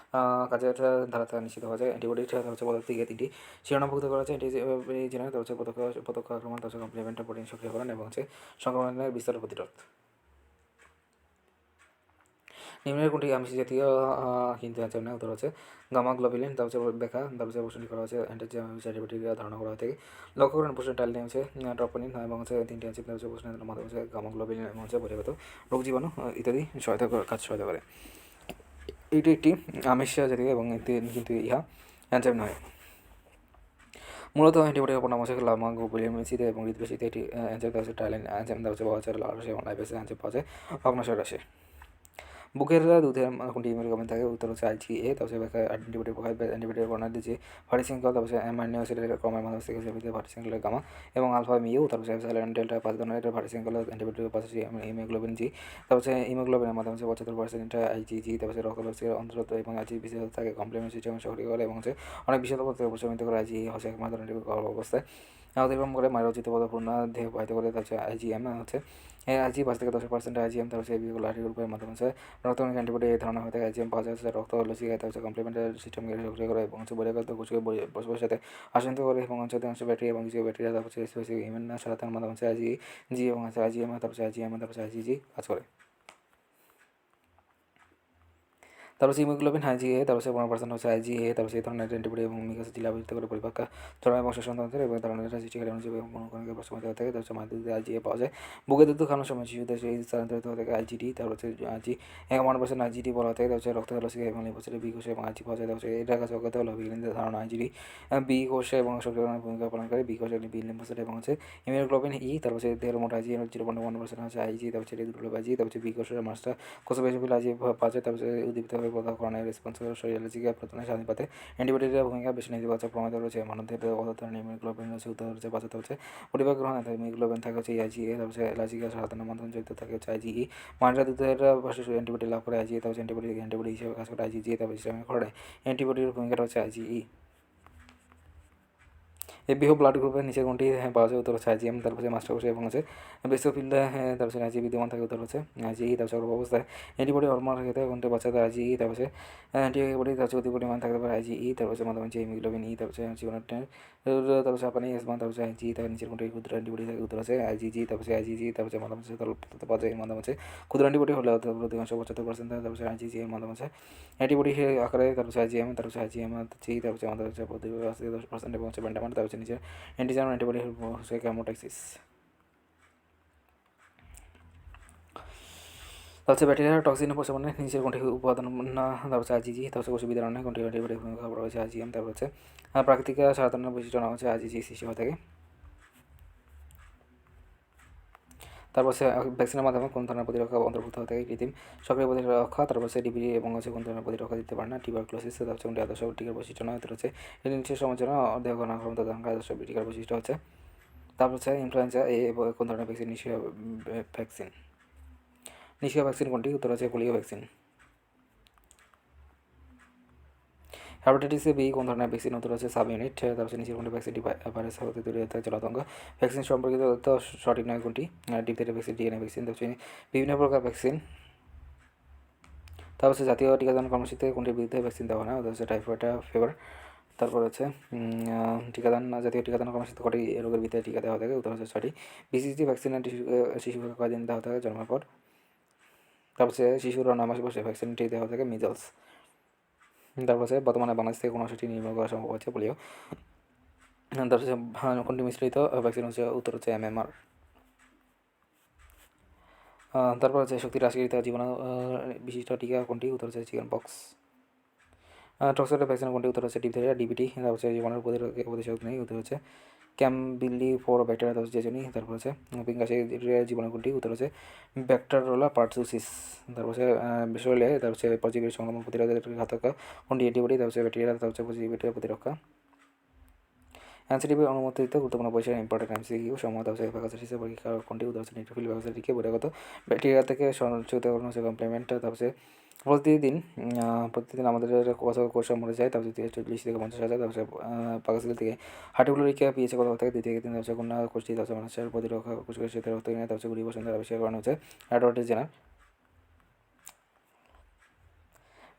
কাজের ধারা নিশ্চিত হওয়া যায়। অ্যান্টিবডির হচ্ছে পদার্থকে 3টি শিরোনামভুক্ত করা হচ্ছে অ্যান্টিজেনের, তার হচ্ছে প্রত্যক্ষ আক্রমণ, তার হচ্ছে কমপ্লিমেন্টারি প্রোটিন সক্রিয়করণ এবং হচ্ছে সংক্রমণের বিস্তার প্রতিরোধ। নিম্নের কোনটি আমিষ জাতীয় কিন্তু অ্যাঞ্জাইম না, উত্তর হচ্ছে গামা গ্লোবিলিন। তার হচ্ছে ব্যাখ্যা, তার হচ্ছে পোষণটি করা হচ্ছে অ্যান্টিবায়োটিক ধারণা করা থেকে লক্ষ্য করেন পোষণ টাইল নিয়ে হচ্ছে ট্রপনিন এবং হচ্ছে 3টি অ্যাঞ্জাইম হচ্ছে পোষণের মাধ্যমে হচ্ছে গামা গ্লোবিলিন এবং হচ্ছে বহিরাগত রোগ জীবাণু ইত্যাদি সহায়তা করে। এইটি একটি আমিষ জাতীয় এবং কিন্তু ইহা অ্যাঞ্জাইম নয়। মূলত অ্যান্টিবডি অপনাম হচ্ছে লামা গ্লোবিলিন মেসিতে এবং হৃদপেশিতে একটি অ্যাঞ্জাইম দেওয়া হচ্ছে টাইলিন অ্যাঞ্জাইম দেওয়া হচ্ছে পাওয়া যায় লালসে এবং লাইপেসে অ্যাঞ্জাইম পাওয়া যায় অগ্নাশয় রাশে। বুকের দুধের কোনটি হিমোগ্লোবিন থাকে, উত্তর হচ্ছে IgA। তারপর ব্যাখ্যা অ্যান্টিবডি অ্যান্টিবডি বর্ণালী যে ভারী শৃঙ্খল, তারপর অ্যামাইনো অ্যাসিডের ক্রমের মাধ্যমে থেকে ভারী শৃঙ্খলের গামা এবং আলফা মিউ, তারপর এপসাইলন ডেল্টা 5 ধরনের ভারী শৃঙ্খল অ্যান্টিবডি পাশাপাশি হিমোগ্লোবিন জি, তারপর হিমোগ্লোবিনের মাধ্যমে 75% IgG, তারপর রক্তরক্তের অন্তর্গত এবং IgG বিশেষ থাকে কমপ্লিমেন্ট সিস্টেম সক্রিয় করে এবং হচ্ছে অনেক বিশেষ পদ্ধতি প্রশমিত করে। IgA হচ্ছে একমাত্র অবস্থায় অতিক্রম করে মায়ের পূর্ণ দেহ বাহিত করে। তার হচ্ছে IgM হচ্ছে IgG 5 থেকে 10% IgM, তার হচ্ছে লাঠি গ্রুপের মাধ্যমে হচ্ছে রক্তকণিক অ্যান্টিবডি এই ধরনের হয়ে থাকে। IgM পাওয়া যাচ্ছে রক্ত লসিকায়, তার হচ্ছে কমপ্লিমেন্টারি সিস্টেমকে সক্রিয় করে এবং হচ্ছে বহিরাগত কোষকে বসবাসের সাথে আসন্ত করে এবং হচ্ছে অংশ ব্যাকটেরিয়া এবং কিছু ব্যাকটেরিয়া তার হচ্ছে স্পেসিফিক ইমিউন সারাতার মাধ্যমে হচ্ছে IgG এবং হচ্ছে IgM, তার হচ্ছে IgM, তার হচ্ছে IgG কাজ করে। তারপর হচ্ছে হিমোগ্লোবিন IgA, তারপর হচ্ছে 15% হচ্ছে IgA, তারপর এই ধরনের অ্যান্টিবডি এবং মিকাস জিলা আবিষ্কৃত করে পরিপাক্কা জড়ায় বংশ সন্তানদের এবং ধরনের সৃষ্টিকারী অনুজীব এবং মনোকণিকের প্রশ্রমিত হয়ে থাকে। তার হচ্ছে মায়ের দুধে IgA পাওয়া যায়। বুকের দুধ খাওয়ানোর সময় শিশুদের সেই স্থানান্তরিত হয়ে থাকে IgD, তারপর হচ্ছে IgD IgD বলা হয়ে থাকে। তার হচ্ছে রক্ত লসিকা এবং লিম্ফোসাইটে বি কোষে এবং IG পাওয়া যায়। তার হচ্ছে এটার কাছে অজ্ঞাত হলো বিজ্ঞানীদের ধারণা IgD বি কোষে এবং সক্রিয়করণের ভূমিকা পালন করে। বি কোষে বি লিম্ফোসাইট এবং হচ্ছে হিমোগ্লোবিন তারপর হচ্ছে দেহের মোট IgA 0.1% হচ্ছে IG, তারপর হচ্ছে দুটো IG, তারপর হচ্ছে বি কোষের মাছটা কোষে বেশি IgA পাওয়া যায়। তারপর হচ্ছে উদ্দীপিত হবে প্রতিরোধকরণের রেসপন্স শরীরে অ্যালার্জিকে প্রথমে স্বাধীনপাতে অ্যান্টিবডির ভূমিকা বেশি নেতিবাচক প্রমাণিত রয়েছে। মানবদের অবদান ইমিউনোগ্লোবিন রয়েছে উত্তর হচ্ছে বাঁচাতে হচ্ছে পরিবার গ্রহণ ইমিউনোগ্লোবিন থাকে হচ্ছে আইজিএ, তারপর হচ্ছে অ্যালার্জিকে সাধারণ মাধ্যমে জড়িত থাকে হচ্ছে আইজিই। মানুষরা দুধের ভাষা অ্যান্টিবডি লাভ করে আইজিএ, তারপর অ্যান্টিবডি হিসেবে কাজ করে আইজিজি, তারপর সিস্টেমে ঘটে অ্যান্টিবডির ভূমিকাটা হচ্ছে আইজিই। এবিও ব্লাড গ্রুপের নিচের কোনটি পাওয়া যায় উত্তর হচ্ছে আইজিএম, তারপর হচ্ছে মাস্টারকোষে এবং হচ্ছে বেসোফিল্ডে, তারপর হচ্ছে আইজি বিদ্যমান থাকে উত্তর হচ্ছে আইজিই। তারপর হচ্ছে অবস্থায় অ্যান্টিবডি হরমোন খেতে কোনটি বাচ্চাদের আইজিই, তারপর হচ্ছে অ্যান্টিবডি তার অতি পরিমাণ থাকতে পারে আইজিই, তারপর হচ্ছে মাধ্যমে হচ্ছে হিমোগ্লোবিন ই, তারপর হচ্ছে জীবনের তারপর হচ্ছে পানি এসমান, তারপর হচ্ছে আইজি, তারপর নিচের কোনটি ক্ষুদ্র অ্যান্টিবডি থাকে উত্তর হচ্ছে আইজিজি, তারপর হচ্ছে আইজিজি, তারপর হচ্ছে মাধ্যমে হচ্ছে তরল পাওয়া যায় মাধ্যমে হচ্ছে ক্ষুদ্র অ্যান্টিবডি হলে অধিকাংশ 75%, তারপর হচ্ছে আইজিজি এর মাধ্যমে হচ্ছে অ্যান্টিবডি আকারে, তারপর হচ্ছে আইজিএম, তারপর হচ্ছে আইজিএম জি, তারপর হচ্ছে আমাদের হচ্ছে 10% এবং হচ্ছে পেন্টামার, তারপর হচ্ছে নিচের অ্যান্টিজেন অ্যান্টিবডি হচ্ছে কেমোটাক্সিস। তাহলে ব্যাকটেরিয়ার টক্সিন উপশমনে নিচের কোনটি উপাদান না, তারপর হচ্ছে আইজিজি, তারপর হচ্ছে কোষ বিতরণে কোনটি অ্যান্টিবডি ভূমিকা রয়েছে আইজিএম, তারপর হচ্ছে প্রাকৃতিক সাধারণ বৈশিষ্ট্য নাম হচ্ছে আইজিজি সৃষ্টি হয়ে থাকে। তারপর হচ্ছে ভ্যাকসিনের মাধ্যমে কোন ধরনের প্রতিরক্ষা অন্তর্ভুক্ত হতে থাকে কৃত্রিম সক্রিয় প্রতিরক্ষা, তারপর হচ্ছে ডিবিডি এবং হচ্ছে কোন ধরনের প্রতিরক্ষা দিতে পারে না টিউবারকুলোসিস, তারপর হচ্ছে কোনটি আদর্শ টিকার বৈশিষ্ট্য নয় উত্তর হচ্ছে নির্দিষ্ট সময়ের জন্য দেহ ঘন ক্ষমতা ধারণ আদর্শ টিকার বৈশিষ্ট্য হচ্ছে। তারপর হচ্ছে ইনফ্লুয়েঞ্জা এ কোন ধরনের ভ্যাকসিন ভ্যাকসিন নিষ্ক্রিয় ভ্যাকসিন কোনটি উত্তর হচ্ছে পোলিও ভ্যাকসিন। হেপাটাইটিস বি কোন ধরনের ভ্যাকসিন উত্তর হচ্ছে সাব ইউনিট, তারপর হচ্ছে নিচের কোনটি ভ্যাকসিনটি ভাইরাস হতে তৈরি হতে জলাতঙ্ক ভ্যাকসিন সম্পর্কিত তথ্য সঠিক নয় কোনটি ডিপথেরিয়া ভ্যাকসিন ডিএনএ ভ্যাকসিন, তারপর হচ্ছে বিভিন্ন প্রকার ভ্যাকসিন। তারপর হচ্ছে জাতীয় টিকাদান কর্মসূচিতে কোনটির বিরুদ্ধে ভ্যাকসিন দেওয়া হয় না ওটা হচ্ছে টাইফয়েড ফিভার। তারপর হচ্ছে জাতীয় টিকাদান কর্মসূচিতে কটি রোগের ভিত্তিতে টিকা দেওয়া থাকে উত্তর হচ্ছে 6টি। বিসিজি ভ্যাকসিন শিশুকে কয়দিন দেওয়া থাকে জন্মের পর। তারপর হচ্ছে শিশুর 9 মাস বয়সে ভ্যাকসিনটি দেওয়া থাকে মিজলস। তারপর হচ্ছে বর্তমানে বাংলাদেশ থেকে 59টি নির্মাণ করা সম্ভব হচ্ছে পোলিও। তারপর হচ্ছে কোনটি মিশ্রিত ভ্যাকসিন হচ্ছে উত্তর হচ্ছে এমএমআর। তারপর হচ্ছে শক্তি হ্রাসকারী জীবাণু বিশিষ্ট টিকা কোনটি উত্তর হচ্ছে চিকেন পক্স। টক্সিক ভ্যাকসিন কোনটি উত্তর হচ্ছে ডিপথেরিয়া ডিবিটি, তারপর হচ্ছে জীবাণুর প্রতিষেধক নেই উত্তর হচ্ছে ক্যাম্বিলি ফোর ব্যাকটেরিয়া, তারপর জেজনি, তারপর হচ্ছে পিঙ্গাসের জীবাণু কোনটি উত্তর হচ্ছে ব্যাকটেরোলা পার্টুসিস। তারপর হচ্ছে শরীরে তারপর হচ্ছে পরজীবীর সংক্রমণ প্রতিরোধের ঘাতক কোনটি অ্যান্টিবডি, তারপর হচ্ছে ব্যাকটেরিয়া, তারপর হচ্ছে পরজীবীর প্রতিরক্ষা। এনসিটিভি অনুমোদিত গুরুত্বপূর্ণ বৈশিষ্ট্য ইম্পর্টেন্ট এমসিকিউ সমূহ হচ্ছে ফ্যাকালটি হিসেবে পরীক্ষা কোনটি উত্তর হচ্ছে নিউট্রোফিল ব্যাকটেরিয়াকে বহিরাগত ব্যাকটেরিয়া থেকে সঞ্চিত হচ্ছে কমপ্লিমেন্ট। তারপর হচ্ছে প্রতিদিন আমাদের কোষ মরে যায়, তারপর 40 থেকে 50,000, তারপর পাকস্থলী থেকে হার্টিকুলারিকা পিএইচে কত থাকে 2 থেকে 3, তারপর কন্যা কোষ্ঠী, তারপর মানুষের প্রতিরক্ষা কোষের সাথে রক্ত কিনে, তারপর গুড়ি বসন্ত আবিষ্কার করানো হচ্ছে অ্যাডওয়ার্ড জেনার।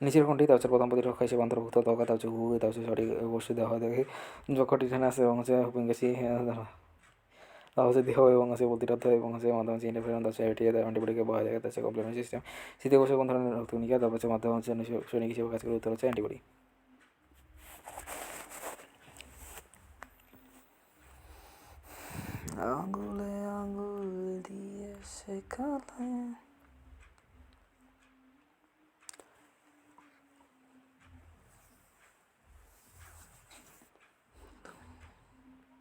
নিচের কোনটি তার প্রথম প্রতিরক্ষা হিসেবে অন্তর্ভুক্ত ত্বকা, তার হচ্ছে হুগু, তার হচ্ছে সঠিক অবশ্যই দেওয়া হয় দেখে যক্ষটি আছে এবং হচ্ছে হুপিঙ্গাসি, হচ্ছে দেহ এবং হচ্ছে প্রতিরোধ এবং হচ্ছে মাধ্যমে হচ্ছে ইন্টারফেরন, তার হচ্ছে অ্যান্টিবডিকে বলা যায়, তার হচ্ছে কমপ্লিমেন্ট সিস্টেম শীতে কোষে কোন ধরনের রক্তকণিকা, তারপর হচ্ছে মাধ্যমে হচ্ছে সৈনিক হিসেবে কাজ করে উত্তর হচ্ছে অ্যান্টিবডি। আঙুলে আঙুল দিয়ে শেখালে